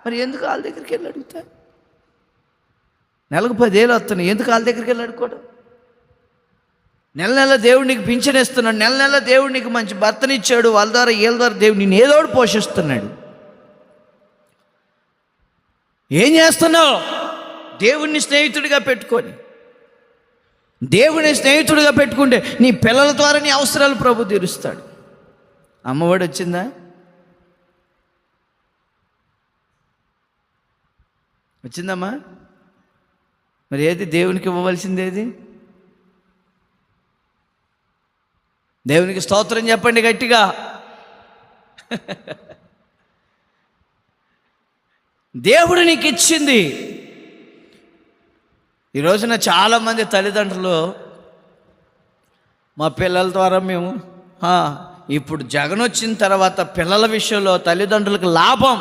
మరి ఎందుకు వాళ్ళ దగ్గరికి వెళ్ళి అడుగుతా? నెలకు 10,000 వస్తున్నాయి, ఎందుకు వాళ్ళ దగ్గరికి వెళ్ళి అడుక్కోవడం? నెల నెల దేవుడు నీకు పింఛన్ ఇస్తున్నాడు, నెల నెల దేవుడు నీకు మంచి భర్తనిచ్చాడు, వాళ్ళ ద్వారా వీళ్ళ ద్వారా దేవుడు నేను ఏదోడు పోషిస్తున్నాడు. ఏం చేస్తున్నావు? దేవుణ్ణి స్నేహితుడిగా పెట్టుకొని, దేవుని స్నేహితుడిగా పెట్టుకుంటే నీ పిల్లల ద్వారా నీ అవసరాలు ప్రభు తీరుస్తాడు. అమ్మఒడి వచ్చిందా? వచ్చిందమ్మా? మరి ఏది దేవునికి ఇవ్వవలసింది? ఏది? దేవునికి స్తోత్రం చెప్పండి గట్టిగా. దేవుడు నీకు ఇచ్చింది. ఈ రోజున చాలామంది తల్లిదండ్రులు, మా పిల్లల ద్వారా మేము ఇప్పుడు జగన్ వచ్చిన తర్వాత పిల్లల విషయంలో తల్లిదండ్రులకు లాభం.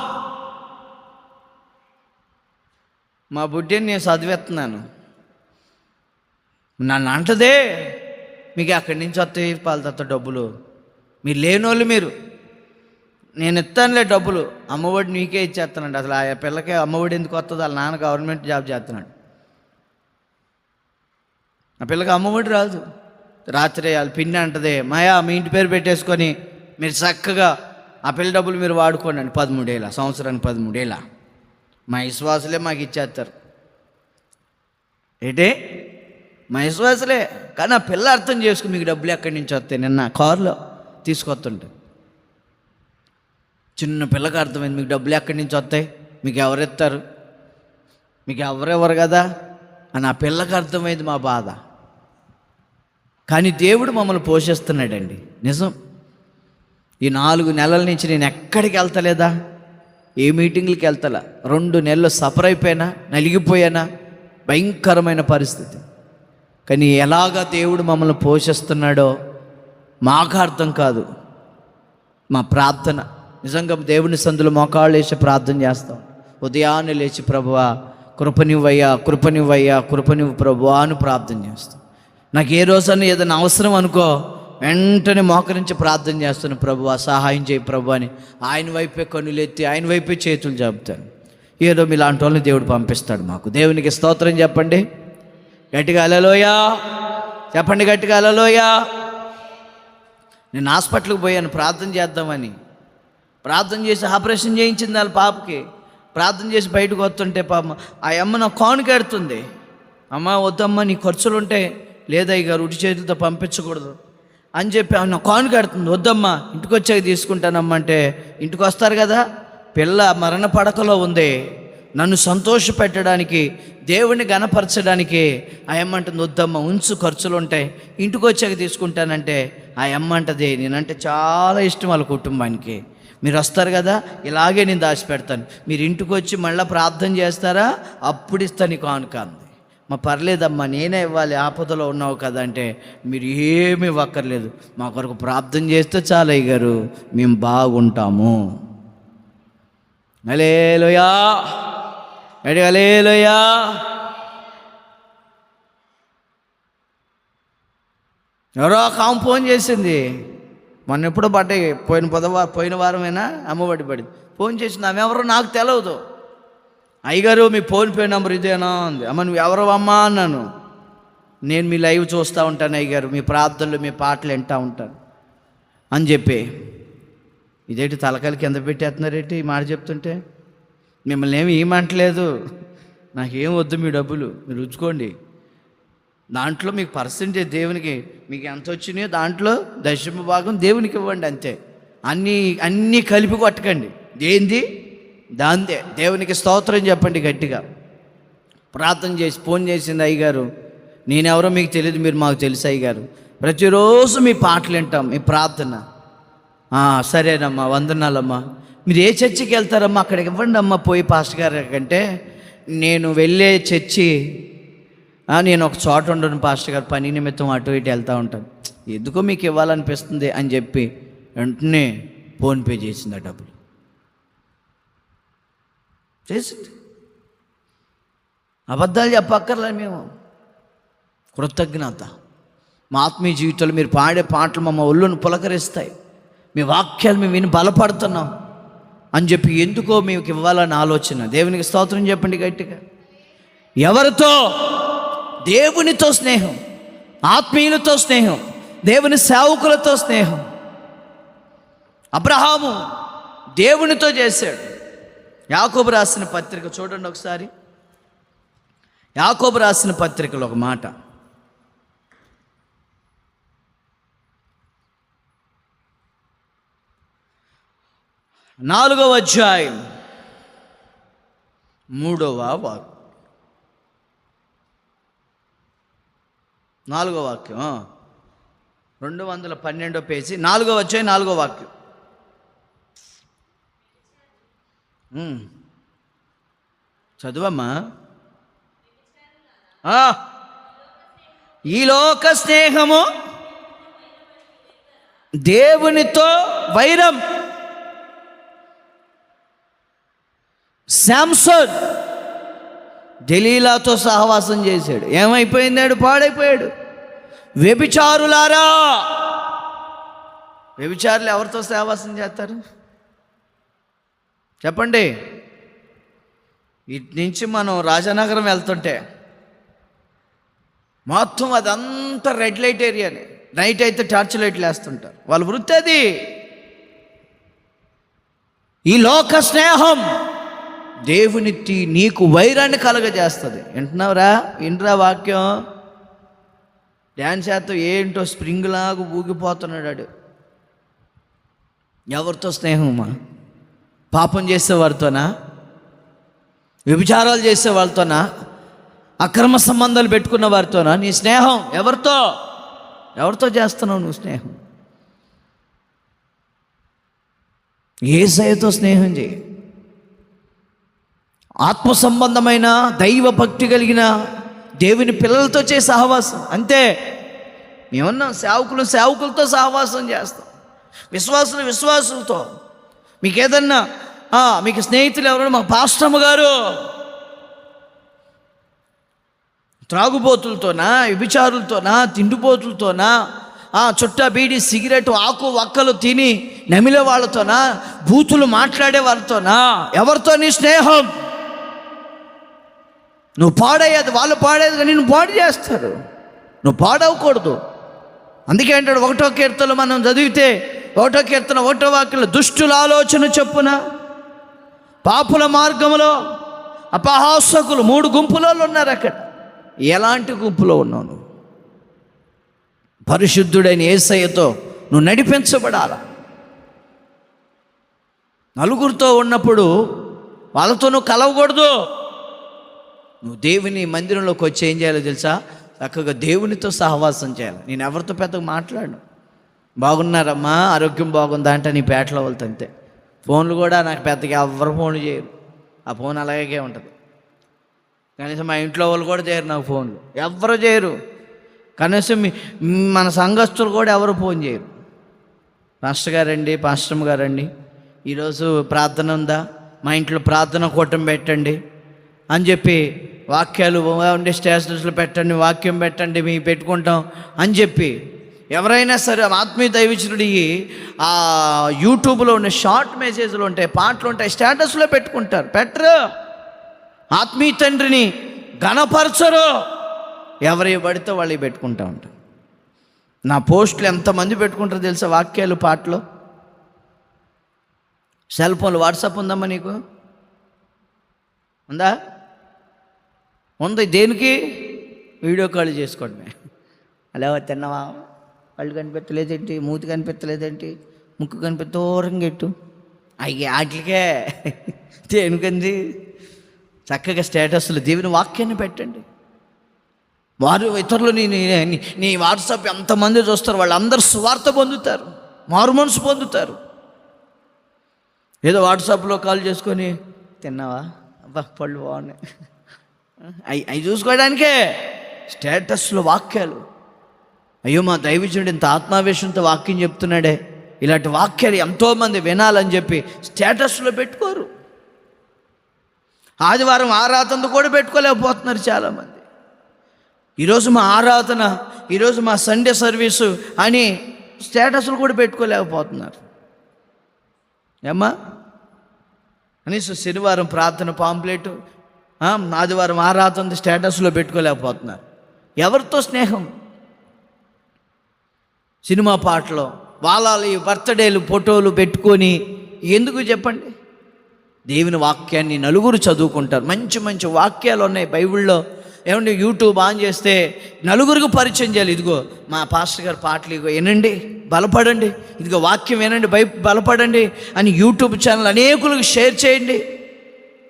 మా బుడ్డిని నేను చదివేస్తున్నాను, నన్ను అంటదే, మీకు అక్కడి నుంచి వస్తాయి పాలతో డబ్బులు, మీరు లేనోళ్ళు మీరు, నేను ఇస్తానులే డబ్బులు, అమ్మఒడి నీకే ఇచ్చేస్తానండి. అసలు ఆ పిల్లకే అమ్మఒడి ఎందుకు వస్తుంది? వాళ్ళ నాన్న గవర్నమెంట్ జాబ్ చేస్తున్నాడు, ఆ పిల్లకి అమ్మఒడి రాదు. రాత్రి వాళ్ళ పిన్ని అంటదే, మాయా మీ ఇంటి పేరు పెట్టేసుకొని మీరు చక్కగా ఆ పిల్ల డబ్బులు మీరు వాడుకోండి అండి. 13 ఏళ్ళ, సంవత్సరానికి 13 ఏళ్ళ. మా విశ్వాసులే మాకు ఇచ్చేస్తారు. ఏంటే? మా విశ్వాసులే. కానీ ఆ పిల్ల అర్థం చేసుకుని మీకు డబ్బులు ఎక్కడి నుంచి వస్తాయి? నిన్న కారులో తీసుకొస్తుంటే చిన్న పిల్లకి అర్థమైంది, మీకు డబ్బులు ఎక్కడి నుంచి వస్తాయి, మీకు ఎవరెత్తారు, మీకు ఎవరెవరు కదా అని ఆ పిల్లకి అర్థమైంది మా బాధ. కానీ దేవుడు మమ్మల్ని పోషిస్తున్నాడండి. నిజం. ఈ 4 నెలల నుంచి నేను ఎక్కడికి వెళ్తలేదా? ఏ మీటింగ్లకి వెళ్తలా. 2 నెలలు సఫర్ అయిపోయినా, నలిగిపోయానా, భయంకరమైన పరిస్థితి. కానీ ఎలాగా దేవుడు మమ్మల్ని పోషిస్తున్నాడో మాకు అర్థం కాదు. మా ప్రార్థన నిజంగా దేవుని సందులో మోకాళ్ళు వేసి ప్రార్థన చేస్తాం. ఉదయాన్నే లేచి, ప్రభువా కృపనివ్వయ్యా, కృపనివ్వయ్యా, కృపనివ్వు ప్రభువా అని ప్రార్థన చేస్తాం. నాకు ఏ రోజన్నా ఏదైనా అవసరం అనుకో, వెంటనే మోకరించి ప్రార్థన చేస్తాను, ప్రభువా సహాయం చేయి ప్రభు అని. ఆయన వైపే కన్నులెత్తి, ఆయన వైపే చేతులు చెబుతాను. ఏదో మీలాంటి వాళ్ళని దేవుడు పంపిస్తాడు మాకు. దేవునికి స్తోత్రం చెప్పండి గట్టిగా, హల్లెలూయా చెప్పండి గట్టిగా, హల్లెలూయా. నేను హాస్పిటల్కి పోయాను ప్రార్థన చేద్దామని. ప్రార్థన చేసి ఆపరేషన్ చేయించింది వాళ్ళ పాపకి. ప్రార్థన చేసి బయటకు వస్తుంటే పాప ఆ అమ్మ నా కానుకెడుతుంది. అమ్మ వద్దమ్మా, నీ ఖర్చులు ఉంటాయి, లేదా ఇక రుటి చేతులతో పంపించకూడదు అని చెప్పి నా కానుకెడుతుంది. వద్దమ్మా, ఇంటికి వచ్చాక తీసుకుంటానమ్మా అంటే, ఇంటికి వస్తారు కదా, పిల్ల మరణ పడకలో ఉంది, నన్ను సంతోషపెట్టడానికి, దేవుణ్ణి గణపరచడానికి ఆ అమ్మ అంటుంది, వద్దమ్మా ఉంచు, ఖర్చులు ఉంటాయి, ఇంటికి వచ్చాక తీసుకుంటానంటే ఆ అమ్మ అంటది, నేనంటే చాలా ఇష్టం వాళ్ళ కుటుంబానికి, మీరు వస్తారు కదా ఇలాగే నేను దాచిపెడతాను, మీరు ఇంటికి వచ్చి మళ్ళీ ప్రార్థన చేస్తారా అప్పుడు ఇస్తాను నీకు కానుక అంది. మా పర్లేదమ్మా, నేనే ఇవ్వాలి, ఆపదలో ఉన్నావు కదా అంటే, మీరు ఏమీ ఇవ్వక్కర్లేదు, మా కొరకు ప్రార్థన చేస్తే చాలు అయ్యగారు, మేము బాగుంటాము. హల్లెలూయా, హల్లెలూయా. ఎవరో ఒక ఆమె ఫోన్ చేసింది, మొన్న ఎప్పుడో పడ్డాయి, పోయిన వారమైనా అమ్మఒడి పడింది. ఫోన్ చేసింది, ఆమె ఎవరో నాకు తెలియదు. అయ్యగారు మీ ఫోన్పే నెంబర్ ఇదేనా అంది. అమ్మ నువ్వు ఎవరో అమ్మా అన్నాను. నేను మీ లైవ్ చూస్తూ ఉంటాను అయ్యగారు, మీ ప్రార్థనలు మీ పాటలు వింటూ ఉంటాను అని చెప్పి. ఇదేంటి తలకాయలు కింద పెట్టేస్తున్నారేంటి ఈ మాట చెప్తుంటే? మిమ్మల్ని ఏమి ఏమంటలేదు, నాకేం వద్దు, మీ డబ్బులు మీరు ఉంచుకోండి, దాంట్లో మీకు పర్సెంటేజ్ దేవునికి మీకు ఎంత వచ్చినాయో దాంట్లో 10% దేవునికి ఇవ్వండి, అంతే. అన్నీ కలిపి కొట్టకండి, ఏంది దాందే. దేవునికి స్తోత్రం చెప్పండి గట్టిగా. ప్రార్థన చేసి ఫోన్ చేసింది, అయ్యగారు నేనెవరో మీకు తెలియదు, మీరు మాకు తెలుసు అయ్యగారు, ప్రతిరోజు మీ పాటలు వింటాం, మీ ప్రార్థన. సరేనమ్మా, వందనాలమ్మా. మీరు ఏ చర్చికి వెళ్తారమ్మా, అక్కడికి ఇవ్వండి అమ్మా పోయి పాస్టర్ గారి కంటే. నేను వెళ్ళే చర్చి నేను ఒక చోట ఉండను పాస్టర్ గారు, పని నిమిత్తం అటు ఇటు వెళ్తూ ఉంటాను, ఎందుకో మీకు ఇవ్వాలనిపిస్తుంది అని చెప్పి వెంటనే ఫోన్పే చేసింది ఆ డబ్బులు. చేసింది. అబద్ధాలు చెప్పక్కర్లే మేము. కృతజ్ఞత. మా ఆత్మీయ జీవితంలో మీరు పాడే పాటలు మా ఒళ్ళును పులకరిస్తాయి, మీ వాక్యాలు మేము విని బలపడుతున్నాం అని చెప్పి ఎందుకో మీకు ఇవ్వాలని ఆలోచన. దేవునికి స్తోత్రం చెప్పండి గట్టిగా. ఎవరితో? దేవునితో స్నేహం, ఆత్మీయులతో స్నేహం, దేవుని సేవకులతో స్నేహం. అబ్రహాము దేవునితో చేశాడు. యాకోబు రాసిన పత్రిక చూడండి ఒకసారి. యాకోబు రాసిన పత్రికలో ఒక మాట, 4వ అధ్యాయం 3వ వాక్యం, 4వ వాక్యం, 212వ పేజీ, 4వ అధ్యాయం 4వ వాక్యం. చదువమ్మా. ఈ లోక స్నేహము దేవునితో వైరం. శాంసన్ దెలీలాతో సహవాసం చేశాడు, ఏమైపోయిందాడు? పాడైపోయాడు. వ్యభిచారులారా, వ్యభిచారులు ఎవరితో సహవాసం చేస్తారు చెప్పండి? ఇటు నుంచి మనం రాజానగరం వెళ్తుంటే మొత్తం అదంతా రెడ్ లైట్ ఏరియానే, నైట్ అయితే టార్చ్ లైట్లు వేస్తుంటారు, వాళ్ళ వృత్తి అది. ఈ లోక స్నేహం దేవునికి నీకు వైరాన్ని కలగజేస్తుంది. వింటున్నావురా? వినరా వాక్యం? డ్యాన్స్ చేస్తా ఏంటో స్ప్రింగ్ లాగా ఊగిపోతున్నాడు. ఎవరితో స్నేహమా? పాపం చేసే వారితోనా? వ్యభిచారాలు చేసే వాళ్ళతోనా? అక్రమ సంబంధాలు పెట్టుకున్న వారితోనా నీ స్నేహం? ఎవరితో? ఎవరితో చేస్తున్నావు నువ్వు స్నేహం? యేసయ్యతో స్నేహం చేయి. ఆత్మ సంబంధమైన దైవ భక్తి కలిగిన దేవుని పిల్లలతో చేసే సహవాసం అంతే. మేమన్నాం సేవకులతో సహవాసం చేస్తాం, విశ్వాసులతో. మీకు ఏదన్నా మీకు స్నేహితులు ఎవరైనా, మా పాస్టమ్మ గారు త్రాగుబోతులతోనా, వ్యభిచారులతోనా, తిండిపోతులతోనా, చుట్టా బీడి సిగరెట్ ఆకు వక్కలు తిని నమిలే వాళ్ళతోనా, బూతులు మాట్లాడే వాళ్ళతోనా? ఎవరితో నీ స్నేహం? నువ్వు పాడయ్యేది వాళ్ళు పాడేది కానీ నువ్వు పాడు చేస్తారు, నువ్వు పాడవకూడదు. అందుకే అంటాడు 1వ కీర్తనలో మనం చదివితే 1వ కీర్తన 1వ వాక్యంలో, దుష్టుల ఆలోచన చొప్పున పాపుల మార్గంలో అపహాసకులు 3 గుంపులలో ఉన్నారు. అక్కడ ఎలాంటి గుంపులో ఉన్నావు నువ్వు? పరిశుద్ధుడైన యేసయ్యతో నువ్వు నడిపించబడాల. నలుగురితో ఉన్నప్పుడు వాళ్ళతో నువ్వు కలవకూడదు. నువ్వు దేవుని మందిరంలోకి వచ్చి ఏం చేయాలో తెలుసా? చక్కగా దేవునితో సహవాసం చేయాలి. నేను ఎవరితో పెద్దగా మాట్లాడను. బాగున్నారమ్మా, ఆరోగ్యం బాగుందా అంటే నీ పేటలో వెళ్తా అంతే. ఫోన్లు కూడా నాకు పెద్దగా ఎవరు ఫోన్లు చేయరు, ఆ ఫోన్ అలాగే ఉంటుంది. కనీసం మా ఇంట్లో వాళ్ళు కూడా చేయరు నాకు ఫోన్లు, ఎవరు చేయరు. కనీసం మన సంఘస్థులు కూడా ఎవరు ఫోన్ చేయరు. పాస్టర్ గారండి, పాస్టమ్ గారండి, ఈరోజు ప్రార్థన ఉందా, మా ఇంట్లో ప్రార్థన కూటమి పెట్టండి అని చెప్పి వాక్యాలు ఉండే స్టేటస్లు పెట్టండి, వాక్యం పెట్టండి, మేము పెట్టుకుంటాం అని చెప్పి ఎవరైనా సరే ఆత్మీయ దైవజనుడి ఆ యూట్యూబ్లో ఉన్న షార్ట్ మెసేజ్లు ఉంటాయి, పాటలు ఉంటాయి, స్టేటస్లో పెట్టుకుంటారు. పెట్టరు. ఆత్మీయ తండ్రిని ఘనపరచరు. ఎవరి పడితే వాళ్ళు పెట్టుకుంటూ ఉంటారు. నా పోస్టులు ఎంతమంది పెట్టుకుంటారో తెలుసా? వాక్యాలు, పాటలు. సెల్ ఫోన్లు, వాట్సాప్ ఉందమ్మా నీకు? ఉందా? ఉంది. దేనికి? వీడియో కాల్ చేసుకోవడమే. అలా తిన్నావా? కళ్ళు కనిపెట్టలేదేంటి? మూతి కనిపెట్టలేదేంటి? ముక్కు కనిపెట్టి దూరంగా ఎట్టు. వాటికే దేనికండి? చక్కగా స్టేటస్లు దేవుని వాక్యాన్ని పెట్టండి. వారు ఇతరులు నీ వాట్సాప్ ఎంతమంది చూస్తారు, వాళ్ళందరూ సువార్త పొందుతారు, మారు మనసు పొందుతారు. ఏదో వాట్సాప్లో కాల్ చేసుకొని తిన్నావా, అబ్బా పళ్ళు బాగున్నాయి, అవి చూసుకోవడానికే స్టేటస్లో వాక్యాలు. అయ్యో మా దైవజనుడు ఇంత ఆత్మావేశంతో వాక్యం చెప్తున్నాడే, ఇలాంటి వాక్యాలు ఎంతోమంది వినాలని చెప్పి స్టేటస్లో పెట్టుకోరు. ఆదివారం ఆరాధన కూడా పెట్టుకోలేకపోతున్నారు చాలామంది. ఈరోజు మా ఆరాధన, ఈరోజు మా సండే సర్వీసు అని స్టేటస్లు కూడా పెట్టుకోలేకపోతున్నారు. ఏమ్మా కనీసం శనివారం ప్రార్థన పాంప్లెట్, ఆదివారం ఆరాధన స్టేటస్లో పెట్టుకోలేకపోతున్నారు. ఎవరితో స్నేహం? సినిమా పాటలు, వాళ్ళ బర్త్డేలు, ఫోటోలు పెట్టుకొని ఎందుకు చెప్పండి? దేవుని వాక్యాన్ని నలుగురు చదువుకుంటారు. మంచి మంచి వాక్యాలు ఉన్నాయి బైబిల్లో. ఏమంటే యూట్యూబ్ ఆన్ చేస్తే నలుగురికి పరిచయం చేయాలి. ఇదిగో మా పాస్టర్ గారు పాటలు, ఇదిగో వినండి, బలపడండి, ఇదిగో వాక్యం వినండి, బలపడండి అని యూట్యూబ్ ఛానల్ అనేకులకు షేర్ చేయండి.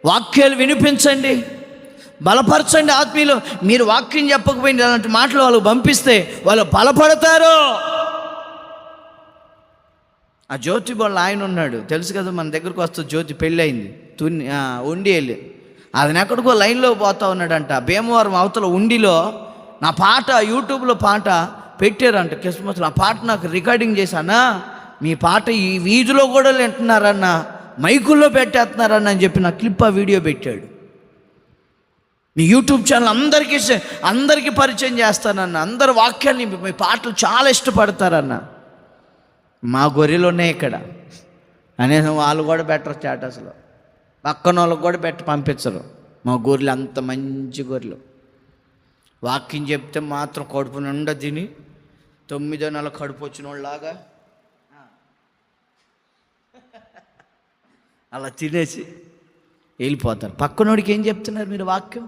వాక్యాలు వినిపించండి, బలపరచండి. ఆత్మీయులు, మీరు వాక్యం చెప్పకపోయింది అలాంటి మాటలు వాళ్ళు పంపిస్తే వాళ్ళు బలపడతారు. ఆ జ్యోతి వాళ్ళ ఆయన ఉన్నాడు, తెలుసు కదా, మన దగ్గరకు వస్తుంది. జ్యోతి పెళ్ళి అయింది, ఉండి వెళ్ళి అతను ఎక్కడికో లైన్లో పోతా ఉన్నాడంట. భీమవరం అవతల ఉండిలో నా పాట యూట్యూబ్లో పాట పెట్టారంట క్రిస్మస్లో. ఆ పాట నాకు రికార్డింగ్ చేశానా, మీ పాట ఈ వీధిలో కూడా వింటున్నారన్న, మైకుల్లో పెట్టేస్తున్నారన్న అని చెప్పి నా క్లిప్, ఆ వీడియో పెట్టాడు. మీ యూట్యూబ్ ఛానల్ అందరికీ పరిచయం చేస్తానన్న, అందరు వాక్యాన్ని, మీ పాటలు చాలా ఇష్టపడతారన్న. మా గొర్రెలు ఉన్నాయి ఇక్కడ అనేసి వాళ్ళు కూడా పెట్టరు స్టేటస్లో, పక్కన వాళ్ళకి కూడా పంపించరు. మా గొర్రెలు అంత మంచి గొర్రెలు. వాక్యం చెప్తే మాత్రం కడుపు నిండా తిని 9వ నెల కడుపు వచ్చిన వాళ్ళలాగా అలా తినేసి వెళ్ళిపోతారు. పక్కనోడికి ఏం చెప్తున్నారు మీరు? వాక్యం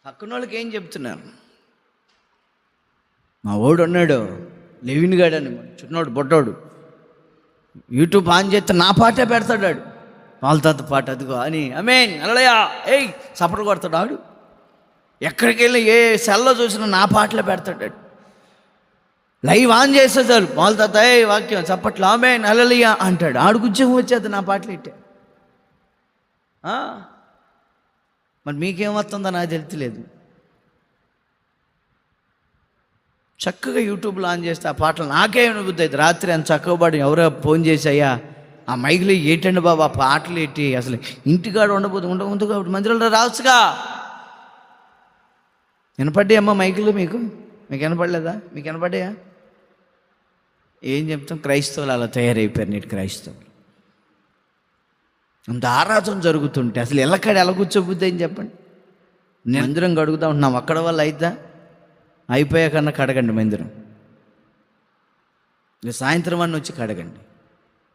పక్కనోళ్ళకి ఏం చెప్తున్నారు? మా ఓడు ఉన్నాడు, లెవిన్ గాడు అని, చిన్నోడు బొడ్డోడు, యూట్యూబ్ ఆన్ చేస్తే నా పాటే పెడతాడు. వాళ్ళ తాత పాట అదిగో అని, ఆమేన్ హల్లెలూయా, సపరేట్ కొడతాడు. ఆడు ఎక్కడికి వెళ్ళి ఏ సెల్లో చూసినా నా పాటలే పెడతాడు. లైవ్ ఆన్ చేస్తే చాలు వాళ్ళ తాత వాక్యం చప్పట్లు, ఆమేన్ హల్లెలూయా అంటాడు. ఆడు ఉద్యోగం వచ్చేది నా పాటలు ఇట్టే. మరి మీకేమవుతుందో నాకు తెలియలేదు. చక్కగా యూట్యూబ్లో ఆన్ చేస్తే ఆ పాటలు నాకే అనుభూతి అవుతుంది. రాత్రి అంత చక్కబడి ఎవరో ఫోన్ చేసాయా, ఆ మైకులు ఏంటండి బాబు ఆ పాటలు ఏంటి, అసలు ఇంటికాడ ఉండబోతుంది కాబట్టి మందిరంలో రావచ్చుగా. వినపడ్డాయి అమ్మ మైకులు? మీకు వినపడలేదా? మీకు వినపడ్డాయా? ఏం చెప్తాం, క్రైస్తవులు అలా తయారైపోయారు. నేటి క్రైస్తవులు అంత ఆరాధన జరుగుతుంటే అసలు ఎల్లకాడ ఎలా కూర్చోబుద్ది అని చెప్పండి. నేను మందిరం కడుగుతా ఉంటున్నాం, అక్కడ వల్ల అయిద్దా? అయిపోయాకన్నా కడగండి మందిరం. సాయంత్రం అన్న వచ్చి కడగండి.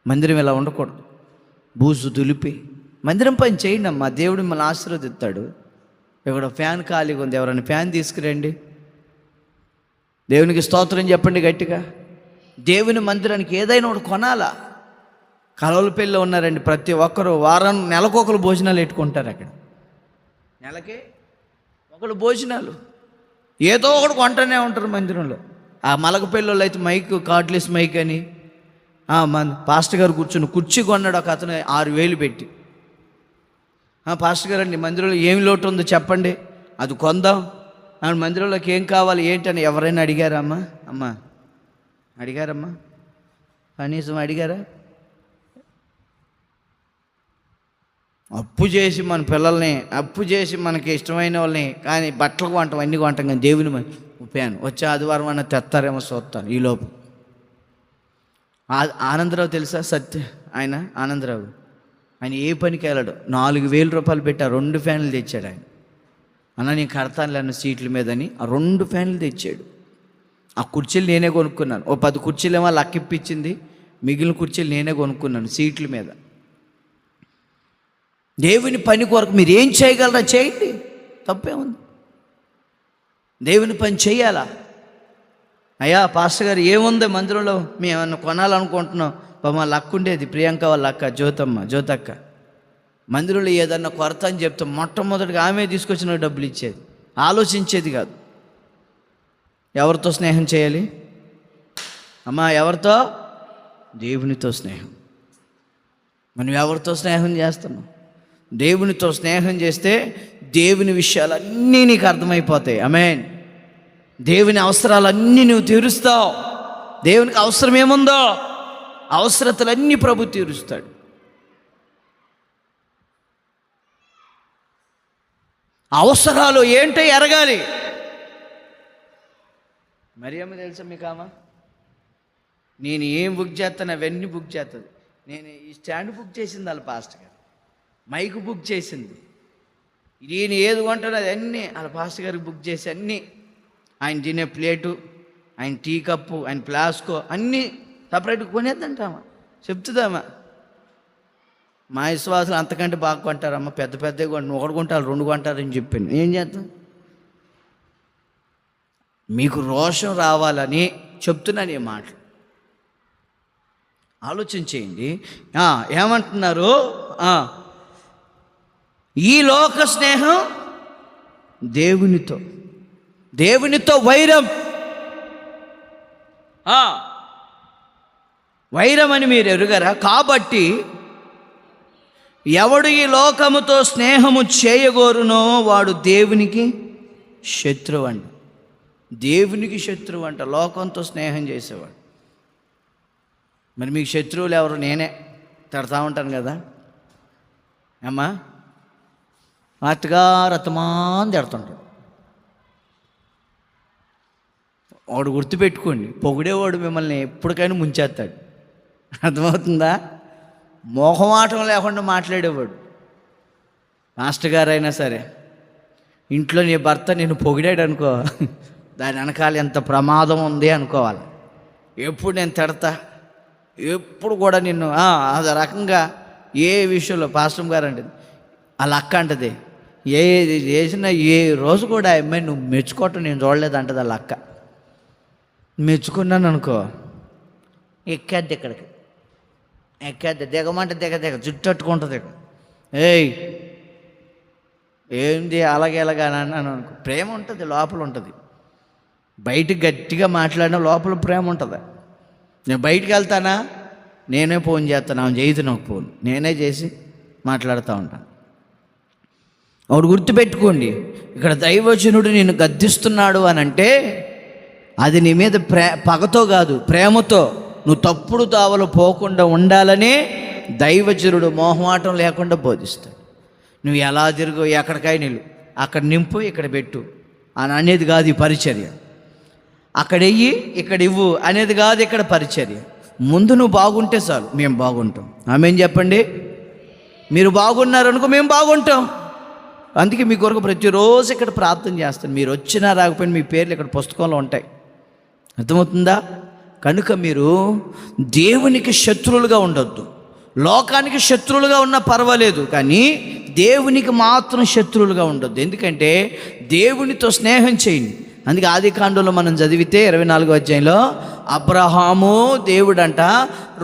మందిరం ఇలా ఉండకూడదు. బూజు దులిపి మందిరం పని చేయండి అమ్మా, దేవుడు మిమ్మల్ని ఆశీర్వదిస్తాడు. ఇక్కడ ఫ్యాన్ ఖాళీగా ఉంది, ఎవరైనా ఫ్యాన్ తీసుకురండి. దేవునికి స్తోత్రం చెప్పండి గట్టిగా. దేవుని మందిరానికి ఏదైనా ఒకటి కొనాలా. కలవలపల్లిలో ఉన్నారండి, ప్రతి ఒక్కరు నెలకొకరు భోజనాలు పెట్టుకుంటారు. అక్కడ నెలకి ఒకళ్ళు భోజనాలు ఏదో ఒకటి కొంటూనే ఉంటారు మందిరంలో. ఆ మలకపల్లిలో అయితే మైక్, కార్డ్లెస్ మైక్ అని పాస్టర్ గారు కూర్చుని కుర్చీ కొన్నాడు ఒక అతను 6,000 పెట్టి. పాస్టర్ గారు అండి మందిరంలో ఏమి లోటు ఉందో చెప్పండి, అది కొందాం. మందిరంలోకి ఏం కావాలి ఏంటని ఎవరైనా అడిగారమ్మా? అడిగారమ్మా? కనీసం అడిగారా? అప్పు చేసి మన పిల్లల్ని, అప్పు చేసి మనకి ఇష్టమైన వాళ్ళని, కానీ బట్టలకు కొంటాం, అన్నీ కొంటాం, కానీ దేవుని ఫ్యాన్. వచ్చే ఆదివారం అన్న తెస్తారేమో చూస్తాను. ఈలోపు ఆనందరావు తెలుసా? ఆయన ఆనందరావు, ఆయన ఏ పనికి వెళ్ళాడు. 4,000 రూపాయలు పెట్టి ఆ 2 ఫ్యాన్లు తెచ్చాడు ఆయన. అన్న నేను కడతానులే అన్న సీట్ల మీదని ఆ 2 ఫ్యాన్లు తెచ్చాడు. ఆ కుర్చీలు నేనే కొనుక్కున్నాను. ఓ 10 కుర్చీలు ఏమో లక్కిప్పించింది, మిగిలిన కుర్చీలు నేనే కొనుక్కున్నాను సీట్ల మీద. దేవుని పని కొరకు మీరు ఏం చేయగలరా చేయండి, తప్పేముంది. దేవుని పని చెయ్యాలా? అయ్యా పాస్టర్ గారు ఏముంది మందిరంలో, మేము ఏమన్నా కొనాలనుకుంటున్నాం. మా లక్క ఉండేది, ప్రియాంక వాళ్ళ అక్క జ్యోతక్క. మందిరంలో ఏదన్నా కొరత అని చెప్తాం, మొట్టమొదటిగా ఆమె తీసుకొచ్చిన డబ్బులు ఇచ్చేది, ఆలోచించేది కాదు. ఎవరితో స్నేహం చేయాలి అమ్మా? ఎవరితో? దేవునితో స్నేహం. మనం ఎవరితో స్నేహం చేస్తున్నాం? దేవునితో స్నేహం చేస్తే దేవుని విషయాలన్నీ నీకు అర్థమైపోతాయి. ఆమేన్. దేవుని అవసరాలన్నీ నువ్వు తీరుస్తావు. దేవునికి అవసరం ఏముందో అవసరతలన్నీ ప్రభు తీరుస్తాడు. అవసరాలు ఏంటో ఎరగాలి. మరియమ్మ తెలుసా మీకు? నేను ఏం బుక్ చేస్తాను అవన్నీ బుక్ చేస్తుంది. నేను ఈ స్టాండ్ బుక్ చేసింది వాళ్ళ పాస్టర్ గారు, మైక్ బుక్ చేసింది, నేను ఏది కొంటాను అది అన్నీ వాళ్ళ పాస్టర్ గారికి బుక్ చేసి అన్నీ, ఆయన తినే ప్లేటు, ఆయన టీ కప్పు, ఆయన ఫ్లాస్కో అన్నీ సపరేట్గా కొనేద్దంటామా, చెప్తుందామా. మా విశ్వాసులు అంతకంటే బాగా కొంటారమ్మా, పెద్ద పెద్దగా కొంటారు, 1 కొంటారు 2 కొంటారని చెప్పాను. ఏం చేద్దాం? మీకు రోషం రావాలని చెప్తున్నాను ఈ మాటలు. ఆలోచన చేయండి. ఏమంటున్నారు? ఈ లోక స్నేహం దేవునితో వైరం. వైరం అని మీరు ఎరుగరా? కాబట్టి ఎవడు ఈ లోకముతో స్నేహము చేయగోరునో వాడు దేవునికి శత్రువు అంట. దేవునికి శత్రువు అంట లోకంతో స్నేహం చేసేవాడు. మరి మీకు శత్రువులు ఎవరు? నేనే తిడతా ఉంటాను కదా అమ్మా, రతమాన్ తిడుతుంటాడు. వాడు గుర్తుపెట్టుకోండి, పొగిడేవాడు మిమ్మల్ని ఎప్పటికైనా ముంచేస్తాడు. అర్థమవుతుందా? మోహమాటం లేకుండా మాట్లాడేవాడు. మాస్టర్ గారైనా సరే, ఇంట్లో నీ భర్త నేను పొగిడాడు అనుకో, దాని వెనకాల ఎంత ప్రమాదం ఉంది అనుకోవాలి. ఎప్పుడు నేను తిడతా, ఎప్పుడు కూడా నిన్ను అది రకంగా ఏ విషయంలో పాస్టర్ గారు అంటే వాళ్ళ అక్క అంటది, ఏది చేసినా ఏ రోజు కూడా అమ్మాయి నువ్వు మెచ్చుకోవటం నేను చూడలేదు అంటది వాళ్ళ అక్క. మెచ్చుకున్నాను అనుకో, ఎక్కేద్ది ఇక్కడికి, ఎక్కేద్ది, దిగమంటే దిగ జుట్టు అట్టుకుంటుంది. ఏంది అలాగే అన్నాను అనుకో. ప్రేమ ఉంటుంది, లోపల ఉంటుంది. బయటకు గట్టిగా మాట్లాడినా లోపల ప్రేమ ఉంటుంది. నేను బయటికి వెళ్తానా, నేనే ఫోన్ చేస్తాను, ఆమె చేయదు నాకు ఫోన్, నేనే చేసి మాట్లాడుతూ ఉంటాను. ఆవిడ గుర్తుపెట్టుకోండి, ఇక్కడ దైవజనుడు నిన్ను గద్దిస్తున్నాడు అని అంటే అది నీ మీద పగతో కాదు, ప్రేమతో. నువ్వు తప్పుడు దావలు పోకుండా ఉండాలని దైవజనుడు మొహమాటం లేకుండా బోధిస్తాడు. నువ్వు ఎలా తిరుగు, ఎక్కడికై నిలు, అక్కడ నింపు, ఇక్కడ పెట్టు అని అనేది కాదు ఈ పరిచర్య. అక్కడ వెయ్యి, ఇక్కడ ఇవ్వు అనేది కాదు ఇక్కడ పరిచర్య. ముందు నువ్వు బాగుంటే చాలు, మేము బాగుంటాం. ఆమేన్ చెప్పండి. మీరు బాగున్నారనుకో మేము బాగుంటాం. అందుకే మీ కొరకు ప్రతిరోజు ఇక్కడ ప్రార్థన చేస్తాను. మీరు వచ్చినా రాకపోయినా మీ పేర్లు ఇక్కడ పుస్తకంలో ఉంటాయి. అర్థమవుతుందా? కనుక మీరు దేవునికి శత్రువులుగా ఉండొద్దు. లోకానికి శత్రువులుగా ఉన్నా పర్వాలేదు, కానీ దేవునికి మాత్రం శత్రువులుగా ఉండొద్దు. ఎందుకంటే దేవునితో స్నేహం చేయండి. అందుకే ఆదికాండంలో మనం చదివితే 24వ అధ్యాయంలో అబ్రహాము దేవుడంట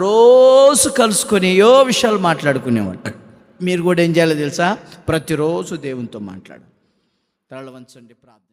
రోజు కలుసుకొని విషయాలు మాట్లాడుకునేవాడు. మీరు కూడా ఏం చేయాలో తెలుసా? ప్రతిరోజు దేవునితో మాట్లాడు. తల వంచండి, ప్రార్థన.